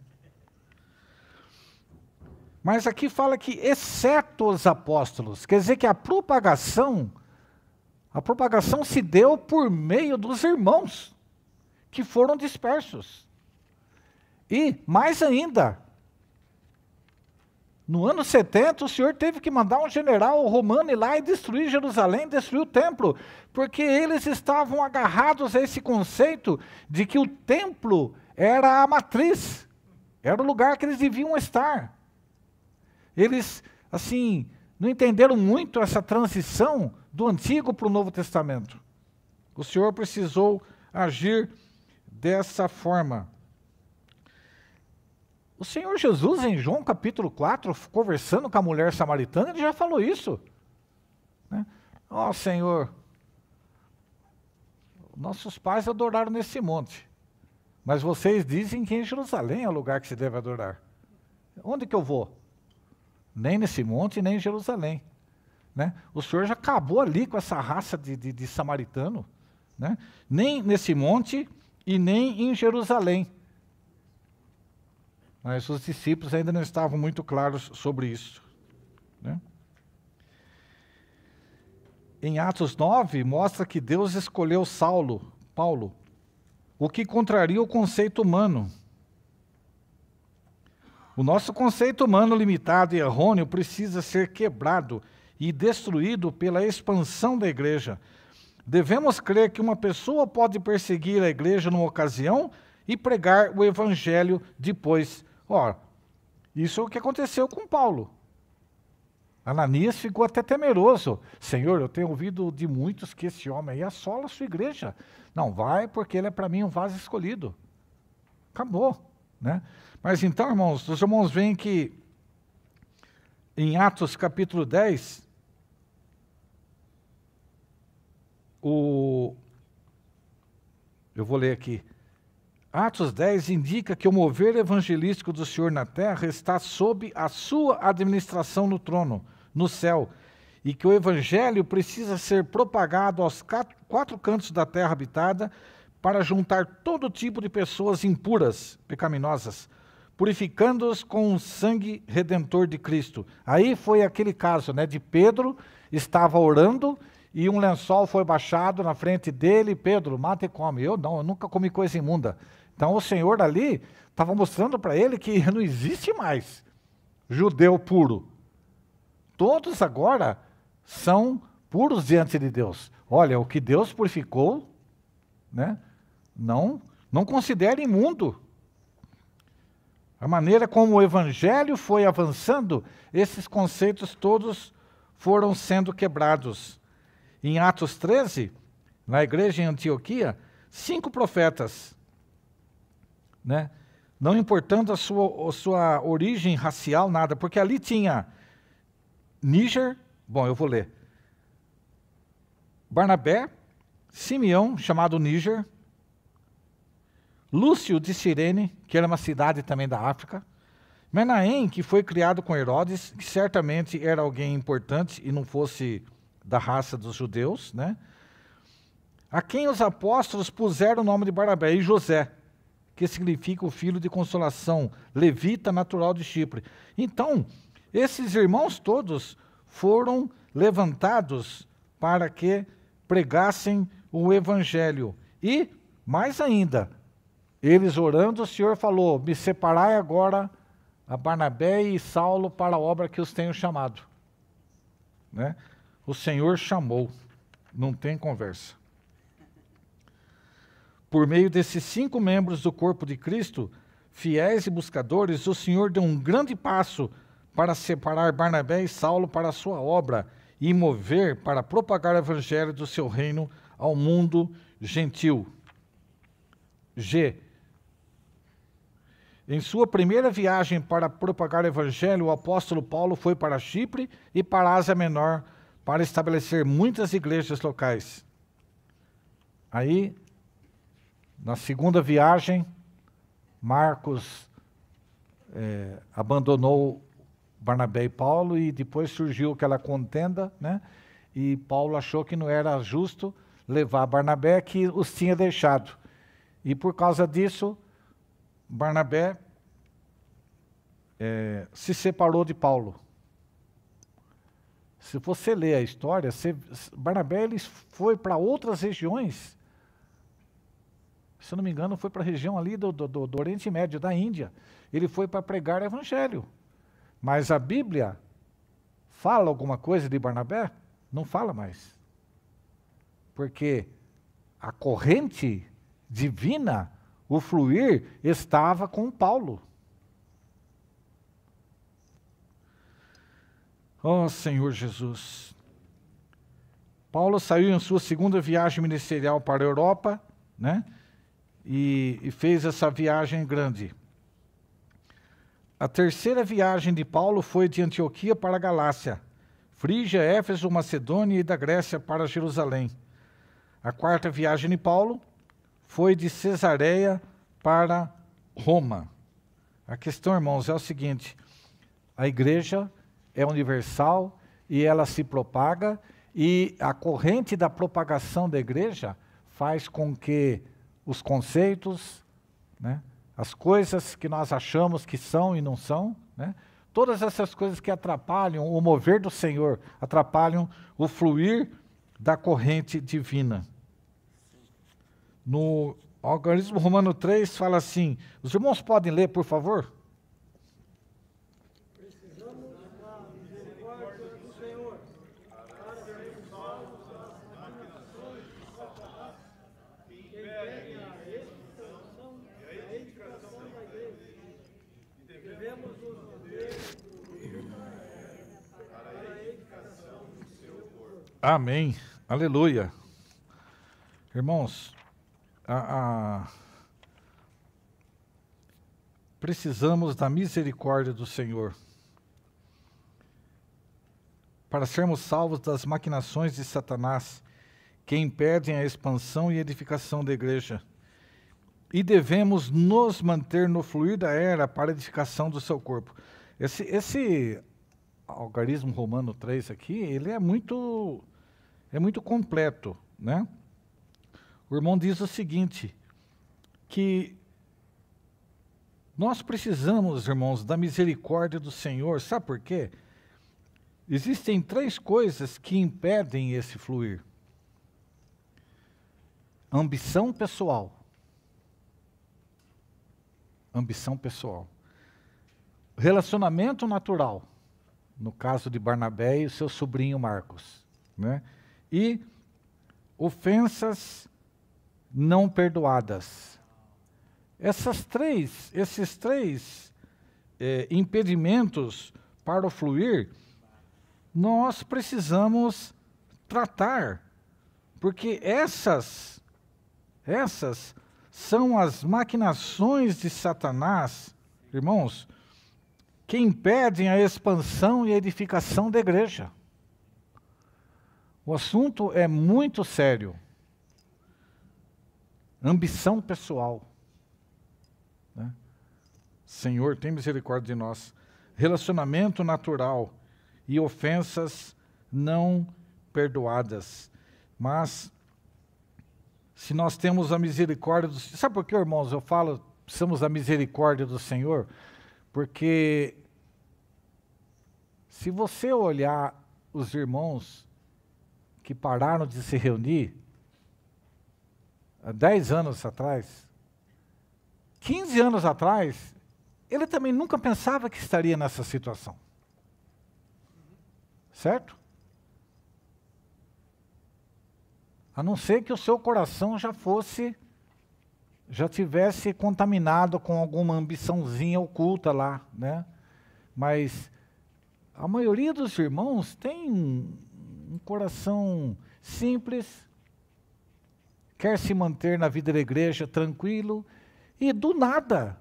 Mas aqui fala que exceto os apóstolos. Quer dizer que a propagação se deu por meio dos irmãos que foram dispersos. E, mais ainda, no ano 70, o Senhor teve que mandar um general romano ir lá e destruir Jerusalém, destruir o templo, porque eles estavam agarrados a esse conceito de que o templo era a matriz, era o lugar que eles deviam estar. Eles, assim, não entenderam muito essa transição do Antigo para o Novo Testamento. O Senhor precisou agir dessa forma. O Senhor Jesus, em João capítulo 4, conversando com a mulher samaritana, ele já falou isso. Né? Senhor, nossos pais adoraram nesse monte, mas vocês dizem que em Jerusalém é o lugar que se deve adorar. Onde que eu vou? Nem nesse monte, nem em Jerusalém. Né? O Senhor já acabou ali com essa raça de samaritano. Né? Nem nesse monte e nem em Jerusalém. Mas os discípulos ainda não estavam muito claros sobre isso. Né? Em Atos 9, mostra que Deus escolheu Paulo, o que contraria o conceito humano. O nosso conceito humano limitado e errôneo precisa ser quebrado e destruído pela expansão da igreja. Devemos crer que uma pessoa pode perseguir a igreja numa ocasião e pregar o evangelho depois. Isso é o que aconteceu com Paulo. Ananias ficou até temeroso. Senhor, eu tenho ouvido de muitos que esse homem aí assola a sua igreja. Não vai, porque ele é para mim um vaso escolhido. Acabou. Né? Mas então, irmãos, os irmãos veem que em Atos capítulo 10, eu vou ler aqui. Atos 10 indica que o mover evangelístico do Senhor na terra está sob a sua administração no trono, no céu, e que o evangelho precisa ser propagado aos quatro cantos da terra habitada para juntar todo tipo de pessoas impuras, pecaminosas, purificando-os com o sangue redentor de Cristo. Aí foi aquele caso, né, de Pedro, estava orando e um lençol foi baixado na frente dele. Pedro, mata e come. Eu nunca comi coisa imunda. Então o Senhor ali estava mostrando para ele que não existe mais judeu puro. Todos agora são puros diante de Deus. Olha, o que Deus purificou, né, não considere imundo. A maneira como o evangelho foi avançando, esses conceitos todos foram sendo quebrados. Em Atos 13, na igreja em Antioquia, 5 profetas, né? Não importando a sua origem racial, nada, porque ali tinha Níger, bom, eu vou ler, Barnabé, Simeão, chamado Níger, Lúcio de Cirene, que era uma cidade também da África, Menahem, que foi criado com Herodes, que certamente era alguém importante e não fosse da raça dos judeus, né? A quem os apóstolos puseram o nome de Barnabé, e José, que significa o filho de consolação, levita natural de Chipre. Então, esses irmãos todos foram levantados para que pregassem o evangelho. E, mais ainda, eles orando, o Senhor falou, me separai agora a Barnabé e Saulo para a obra que os tenho chamado. Né? O Senhor chamou, não tem conversa. Por meio desses 5 membros do corpo de Cristo, fiéis e buscadores, o Senhor deu um grande passo para separar Barnabé e Saulo para a sua obra e mover para propagar o evangelho do seu reino ao mundo gentil. G. Em sua primeira viagem para propagar o evangelho, o apóstolo Paulo foi para Chipre e para a Ásia Menor para estabelecer muitas igrejas locais. Aí, na segunda viagem, Marcos abandonou Barnabé e Paulo e depois surgiu aquela contenda, né? E Paulo achou que não era justo levar Barnabé, que os tinha deixado. E por causa disso, Barnabé se separou de Paulo. Se você ler a história, Barnabé ele foi para outras regiões. Se eu não me engano, foi para a região ali do Oriente Médio, da Índia. Ele foi para pregar o evangelho. Mas a Bíblia fala alguma coisa de Barnabé? Não fala mais. Porque a corrente divina, o fluir, estava com Paulo. Oh, Senhor Jesus. Paulo saiu em sua segunda viagem ministerial para a Europa, né? E fez essa viagem grande. A terceira viagem de Paulo foi de Antioquia para a Galácia, Frígia, Éfeso, Macedônia e da Grécia para Jerusalém. A quarta viagem de Paulo foi de Cesareia para Roma. A questão, irmãos, é o seguinte: a igreja é universal e ela se propaga, e a corrente da propagação da igreja faz com que os conceitos, né, as coisas que nós achamos que são e não são, né, todas essas coisas que atrapalham o mover do Senhor, atrapalham o fluir da corrente divina. No Algarismo Romano 3 fala assim, os irmãos podem ler, por favor? Precisamos da misericórdia do Senhor, para sermos salvos das maquinações de Satanás, que impedem a edificação da igreja. Devemos nos manter para a edificação do seu corpo. Amém. Aleluia. Irmãos, precisamos da misericórdia do Senhor para sermos salvos das maquinações de Satanás que impedem a expansão e edificação da igreja. E devemos nos manter no fluir da era para a edificação do seu corpo. Esse algarismo romano 3 aqui, ele é muito completo, né? O irmão diz o seguinte, que nós precisamos, irmãos, da misericórdia do Senhor. Sabe por quê? Existem 3 coisas que impedem esse fluir. Ambição pessoal. Ambição pessoal. Relacionamento natural. No caso de Barnabé e o seu sobrinho Marcos, né? E ofensas não perdoadas. Esses três impedimentos para o fluir, nós precisamos tratar, porque essas são as maquinações de Satanás, irmãos, que impedem a expansão e a edificação da igreja. O assunto é muito sério. Ambição pessoal, né? Senhor, tem misericórdia de nós. Relacionamento natural e ofensas não perdoadas. Mas, se nós temos a misericórdia do Senhor... Sabe por que, irmãos, eu falo, precisamos da misericórdia do Senhor? Porque, se você olhar os irmãos que pararam de se reunir, há 10 anos atrás, 15 anos atrás, ele também nunca pensava que estaria nessa situação. Certo? A não ser que o seu coração já tivesse contaminado com alguma ambiçãozinha oculta lá, né? Mas a maioria dos irmãos tem um coração simples, quer se manter na vida da igreja tranquilo, e do nada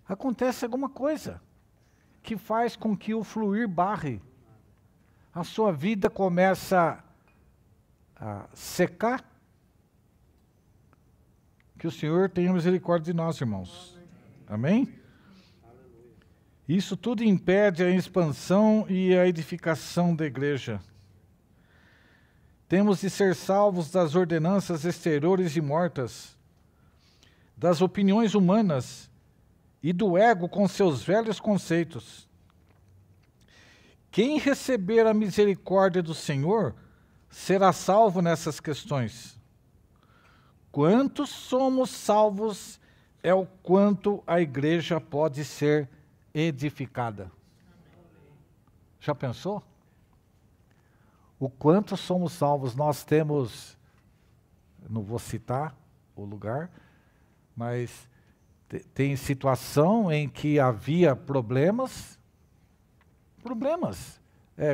acontece alguma coisa que faz com que o fluir barre. A sua vida começa a secar. Que o Senhor tenha misericórdia de nós, irmãos. Amém? Isso tudo impede a expansão e a edificação da igreja. Temos de ser salvos das ordenanças exteriores e mortas, das opiniões humanas e do ego com seus velhos conceitos. Quem receber a misericórdia do Senhor será salvo nessas questões. Quantos somos salvos é o quanto a igreja pode ser edificada. Já pensou? O quanto somos salvos? Nós temos, não vou citar o lugar, mas tem situação em que havia problemas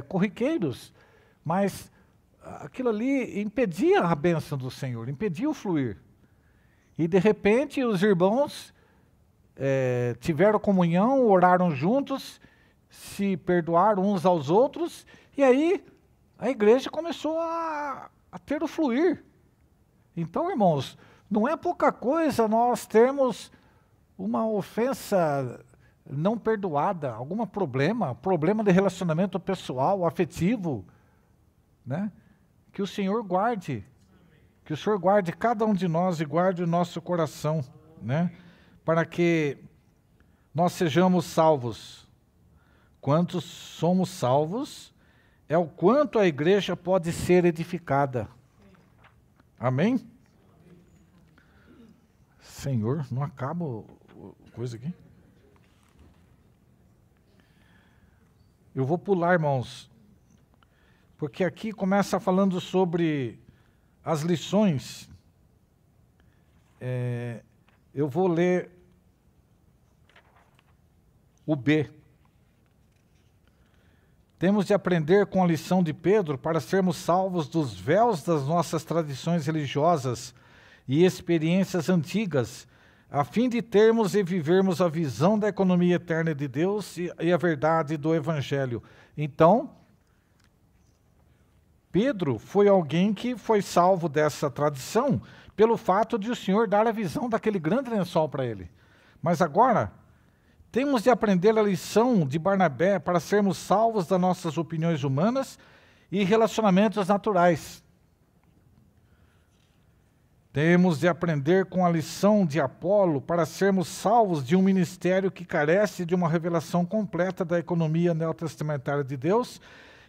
corriqueiros, mas aquilo ali impedia a bênção do Senhor, impedia o fluir. E de repente os irmãos tiveram comunhão, oraram juntos, se perdoaram uns aos outros, e aí a igreja começou a ter o fluir. Então, irmãos, não é pouca coisa nós termos uma ofensa não perdoada, algum problema de relacionamento pessoal, afetivo, né? Que o Senhor guarde, que o Senhor guarde cada um de nós e guarde o nosso coração, né? Para que nós sejamos salvos. Quantos somos salvos, é o quanto a igreja pode ser edificada. Amém? Senhor, não acaba coisa aqui? Eu vou pular, irmãos, porque aqui começa falando sobre as lições. Eu vou ler o B. Temos de aprender com a lição de Pedro para sermos salvos dos véus das nossas tradições religiosas e experiências antigas, a fim de termos e vivermos a visão da economia eterna de Deus e a verdade do Evangelho. Então, Pedro foi alguém que foi salvo dessa tradição pelo fato de o Senhor dar a visão daquele grande lençol para ele. Mas agora, temos de aprender a lição de Barnabé para sermos salvos das nossas opiniões humanas e relacionamentos naturais. Temos de aprender com a lição de Apolo para sermos salvos de um ministério que carece de uma revelação completa da economia neotestamentária de Deus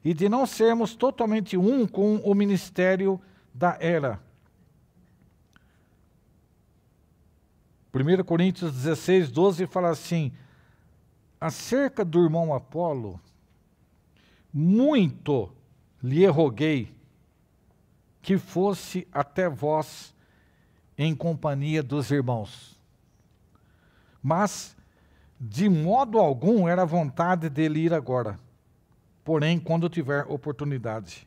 e de não sermos totalmente um com o ministério da era. 1 Coríntios 16, 12 fala assim: acerca do irmão Apolo, muito lhe roguei que fosse até vós em companhia dos irmãos. Mas, de modo algum, era vontade dele ir agora, porém, quando tiver oportunidade.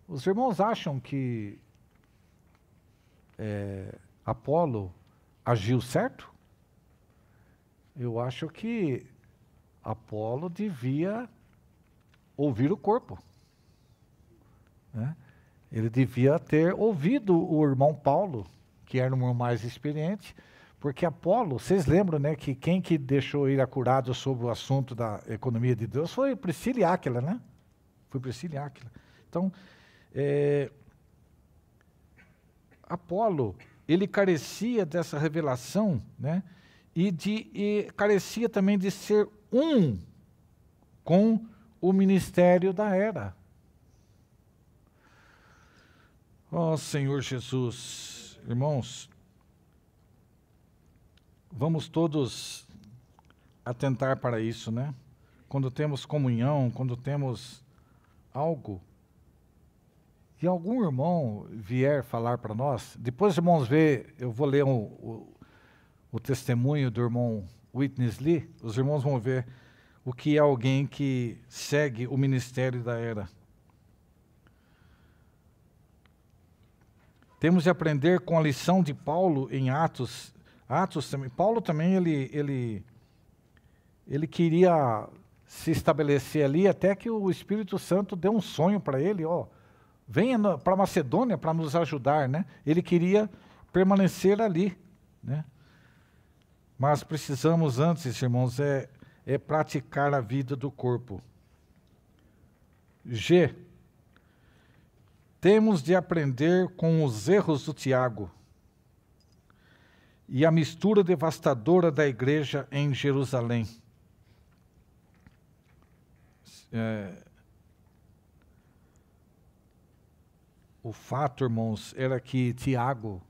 Os irmãos acham que Apolo agiu certo? Eu acho que Apolo devia ouvir o corpo, né? Ele devia ter ouvido o irmão Paulo, que era um irmão mais experiente, porque Apolo, vocês lembram, né, que quem que deixou ele acurado sobre o assunto da economia de Deus foi Priscila e Áquila, né? Foi Priscila e Áquila. Então, Apolo, ele carecia dessa revelação, né? E carecia também de ser um com o ministério da era. Ó Senhor Jesus, irmãos, vamos todos atentar para isso, né? Quando temos comunhão, quando temos algo, e algum irmão vier falar para nós, depois, irmãos, eu vou ler o testemunho do irmão Witness Lee, os irmãos vão ver o que é alguém que segue o ministério da era. Temos de aprender com a lição de Paulo em Atos. Atos também. Paulo também, ele queria se estabelecer ali, até que o Espírito Santo deu um sonho para ele, ó, venha para Macedônia para nos ajudar, né? Ele queria permanecer ali, né? Mas precisamos antes, irmãos, praticar a vida do corpo. G. Temos de aprender com os erros do Tiago e a mistura devastadora da igreja em Jerusalém. O fato, irmãos, era que Tiago,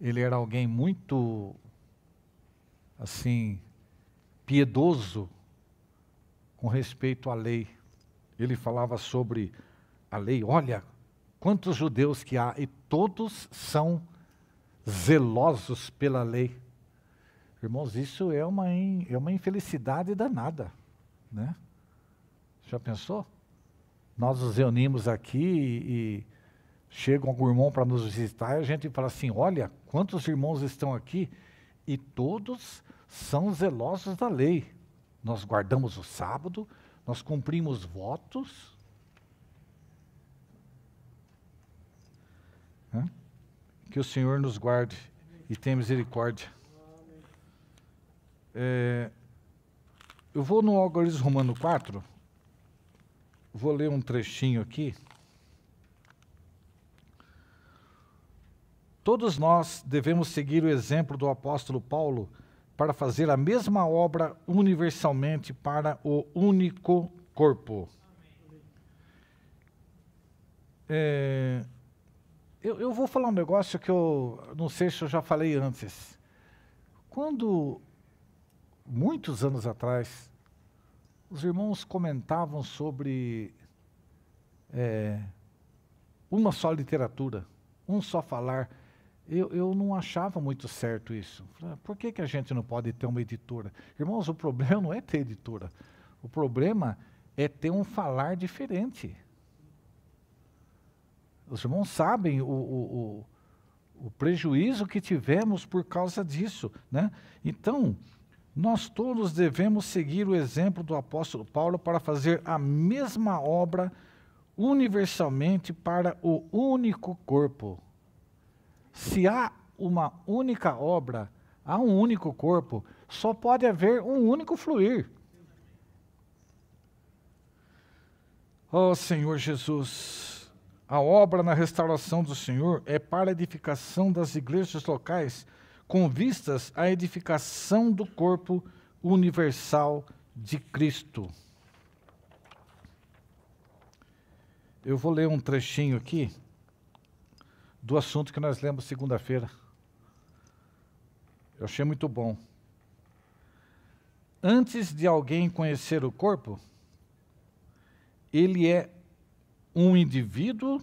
ele era alguém muito, assim, piedoso com respeito à lei. Ele falava sobre a lei. Olha, quantos judeus que há, e todos são zelosos pela lei. Irmãos, isso é uma infelicidade danada, né? Já pensou? Nós nos reunimos aqui e chega algum irmão para nos visitar e a gente fala assim, olha, quantos irmãos estão aqui e todos são zelosos da lei. Nós guardamos o sábado, nós cumprimos votos. Que o Senhor nos guarde e tenha misericórdia. Eu vou no Algarismo Romano 4, vou ler um trechinho aqui. Todos nós devemos seguir o exemplo do apóstolo Paulo para fazer a mesma obra universalmente para o único corpo. Eu vou falar um negócio que eu não sei se eu já falei antes. Quando, muitos anos atrás, os irmãos comentavam sobre uma só literatura, um só falar, eu não achava muito certo isso. Por que a gente não pode ter uma editora? Irmãos, o problema não é ter editora. O problema é ter um falar diferente. Os irmãos sabem o prejuízo que tivemos por causa disso, né? Então, nós todos devemos seguir o exemplo do apóstolo Paulo para fazer a mesma obra universalmente para o único corpo. Se há uma única obra, há um único corpo, só pode haver um único fluir. Ó Senhor Jesus, a obra na restauração do Senhor é para a edificação das igrejas locais, com vistas à edificação do corpo universal de Cristo. Eu vou ler um trechinho aqui do assunto que nós lemos segunda-feira. Eu achei muito bom. Antes de alguém conhecer o corpo, ele é um indivíduo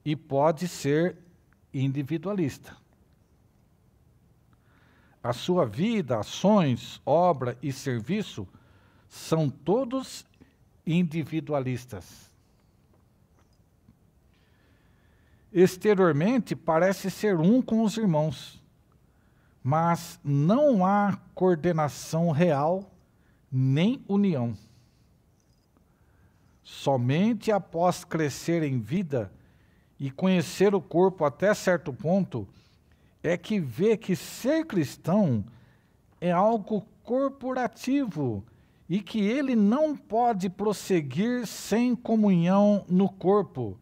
e pode ser individualista. A sua vida, ações, obra e serviço são todos individualistas. Exteriormente parece ser um com os irmãos, mas não há coordenação real nem união. Somente após crescer em vida e conhecer o corpo até certo ponto, é que vê que ser cristão é algo corporativo e que ele não pode prosseguir sem comunhão no corpo,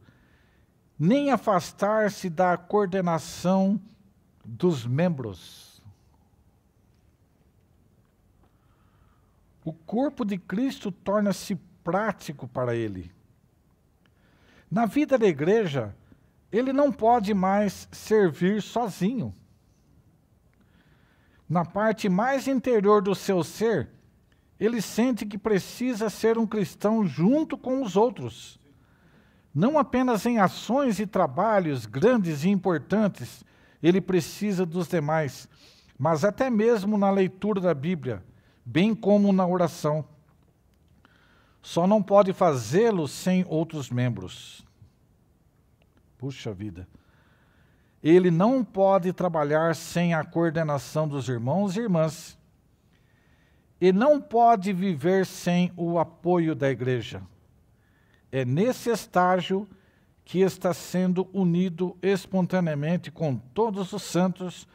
nem afastar-se da coordenação dos membros. O corpo de Cristo torna-se prático para ele. Na vida da igreja, ele não pode mais servir sozinho. Na parte mais interior do seu ser, ele sente que precisa ser um cristão junto com os outros. Não apenas em ações e trabalhos grandes e importantes, ele precisa dos demais, mas até mesmo na leitura da Bíblia, bem como na oração. Só não pode fazê-lo sem outros membros. Puxa vida. Ele não pode trabalhar sem a coordenação dos irmãos e irmãs. E não pode viver sem o apoio da igreja. É nesse estágio que está sendo unido espontaneamente com todos os santos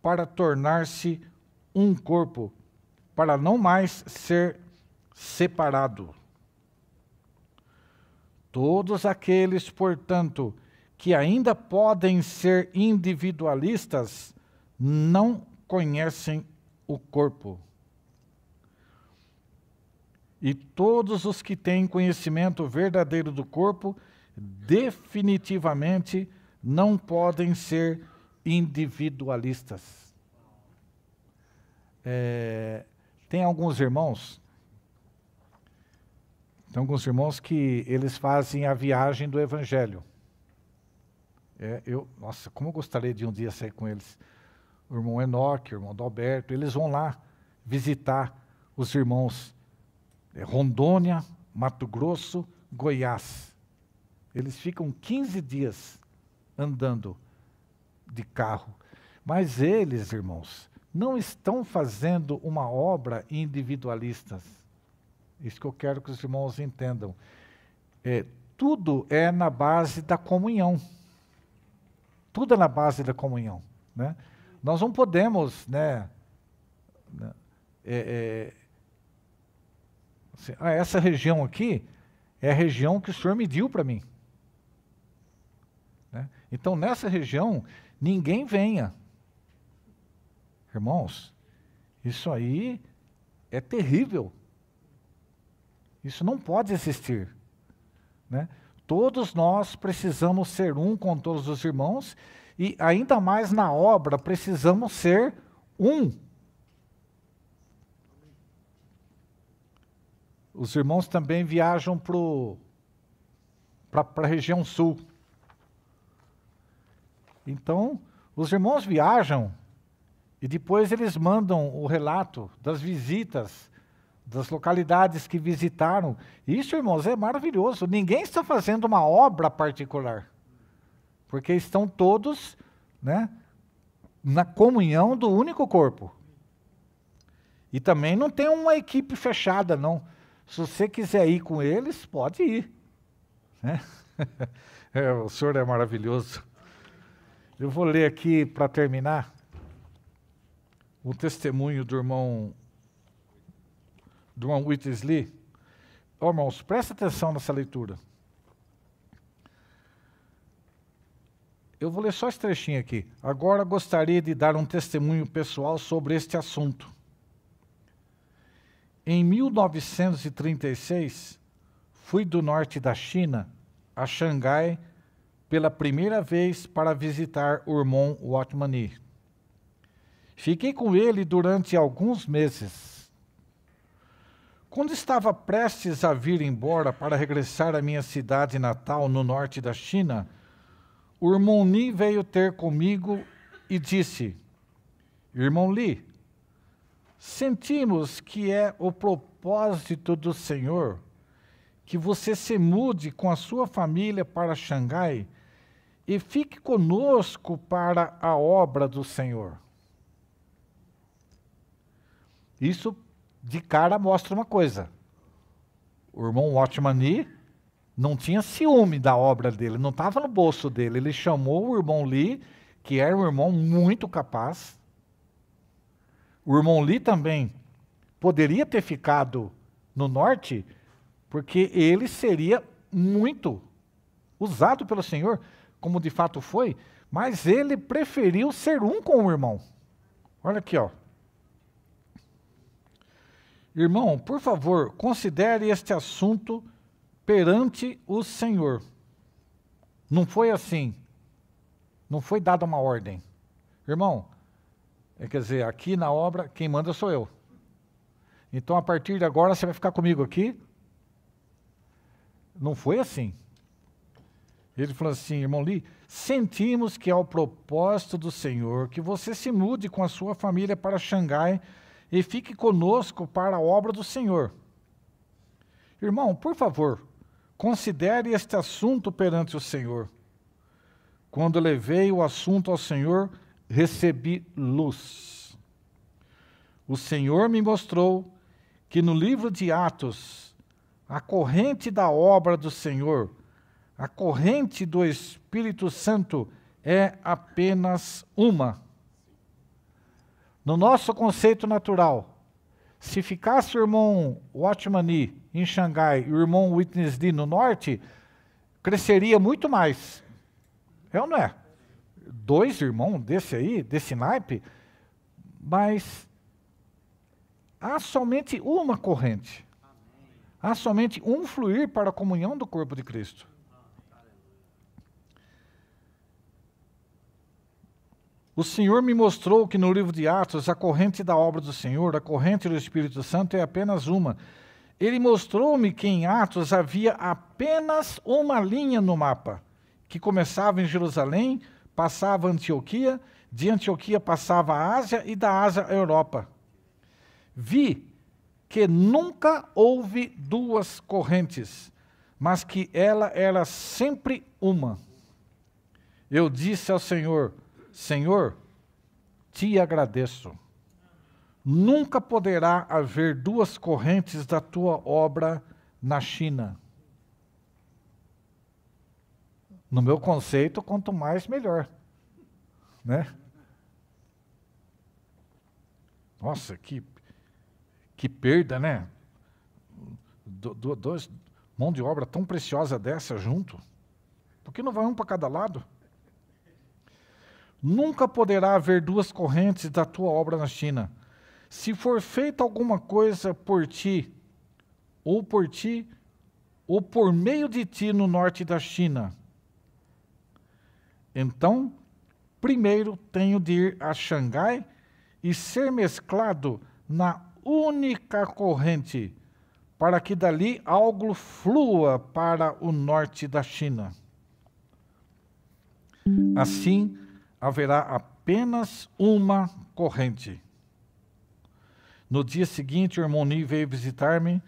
para tornar-se um corpo, para não mais ser separado. Todos aqueles, portanto, que ainda podem ser individualistas, não conhecem o corpo. E todos os que têm conhecimento verdadeiro do corpo, definitivamente não podem ser individualistas. Tem alguns irmãos que eles fazem a viagem do Evangelho. Nossa, como eu gostaria de um dia sair com eles. O irmão Enoque, o irmão Adalberto, eles vão lá visitar os irmãos Rondônia, Mato Grosso, Goiás. Eles ficam 15 dias andando de carro. Mas eles, irmãos, não estão fazendo uma obra individualista. Isso que eu quero que os irmãos entendam. Tudo é na base da comunhão. Tudo é na base da comunhão, né? Nós não podemos, essa região aqui é a região que o Senhor me deu para mim. Né? Então, nessa região, ninguém venha. Irmãos, isso aí é terrível. Isso não pode existir. Né? Todos nós precisamos ser um com todos os irmãos e ainda mais na obra precisamos ser um. Os irmãos também viajam para a região sul. Então, os irmãos viajam e depois eles mandam o relato das visitas, das localidades que visitaram. Isso, irmãos, é maravilhoso. Ninguém está fazendo uma obra particular, porque estão todos, na comunhão do único corpo. E também não tem uma equipe fechada, não. Se você quiser ir com eles, pode ir. Né? O Senhor é maravilhoso. Eu vou ler aqui, para terminar, o testemunho do irmão Whitsley. Irmãos, presta atenção nessa leitura. Eu vou ler só esse trechinho aqui. Agora gostaria de dar um testemunho pessoal sobre este assunto. Em 1936, fui do norte da China a Xangai pela primeira vez para visitar o irmão Watmani. Fiquei com ele durante alguns meses. Quando estava prestes a vir embora para regressar à minha cidade natal no norte da China, o irmão Ni veio ter comigo e disse: Irmão Li, sentimos que é o propósito propósito do Senhor que você se mude com a sua família para Xangai e fique conosco para a obra do Senhor. Isso de cara mostra uma coisa. O irmão Watchman Nee não tinha ciúme da obra dele, não estava no bolso dele. Ele chamou o irmão Lee, que era um irmão muito capaz. O irmão Lee também poderia ter ficado no norte, porque ele seria muito usado pelo Senhor, como de fato foi, mas ele preferiu ser um com o irmão. Olha aqui, ó. Irmão, por favor, considere este assunto perante o Senhor. Não foi assim. Não foi dada uma ordem. Irmão, quer dizer, aqui na obra, quem manda sou eu. Então, a partir de agora, você vai ficar comigo aqui? Não foi assim. Ele falou assim, irmão Lee, sentimos que é o propósito do Senhor que você se mude com a sua família para Xangai e fique conosco para a obra do Senhor. Irmão, por favor, considere este assunto perante o Senhor. Quando levei o assunto ao Senhor, recebi luz. O Senhor me mostrou que no livro de Atos, a corrente da obra do Senhor, a corrente do Espírito Santo é apenas uma. No nosso conceito natural, se ficasse o irmão Watchman Nee em Xangai e o irmão Witness Lee no norte, cresceria muito mais. É ou não é? 2 irmãos desse aí, desse naipe, mas há somente uma corrente. Há somente um fluir para a comunhão do corpo de Cristo. O Senhor me mostrou que no livro de Atos, a corrente da obra do Senhor, a corrente do Espírito Santo é apenas uma. Ele mostrou-me que em Atos havia apenas uma linha no mapa, que começava em Jerusalém, passava a Antioquia, de Antioquia passava a Ásia e da Ásia a Europa. Vi que nunca houve 2 correntes, mas que ela era sempre uma. Eu disse ao Senhor, Senhor, te agradeço. Nunca poderá haver 2 correntes da tua obra na China. No meu conceito, quanto mais, melhor. Né? Nossa, que perda, né? 2 mão de obra tão preciosa dessa junto. Por que não vai um para cada lado? Nunca poderá haver 2 correntes da tua obra na China. Se for feita alguma coisa por ti, ou por meio de ti no norte da China, então, primeiro tenho de ir a Xangai e ser mesclado na única corrente, para que dali algo flua para o norte da China. Assim, haverá apenas uma corrente. No dia seguinte, o irmão Nee veio visitar-me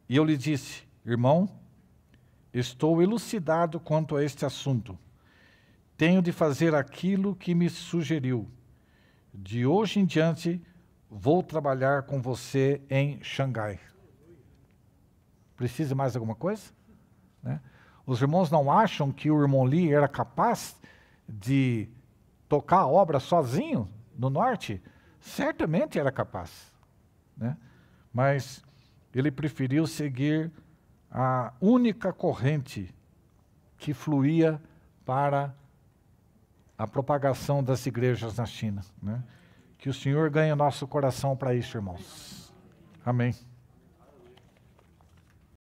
e eu lhe disse, irmão, estou elucidado quanto a este assunto. Tenho de fazer aquilo que me sugeriu. De hoje em diante, vou trabalhar com você em Xangai. Precisa mais alguma coisa? Né? Os irmãos não acham que o irmão Lee era capaz de tocar a obra sozinho no norte? Certamente era capaz. Né? Mas ele preferiu seguir a única corrente que fluía para a propagação das igrejas na China. Né? Que o Senhor ganhe o nosso coração para isso, irmãos. Amém.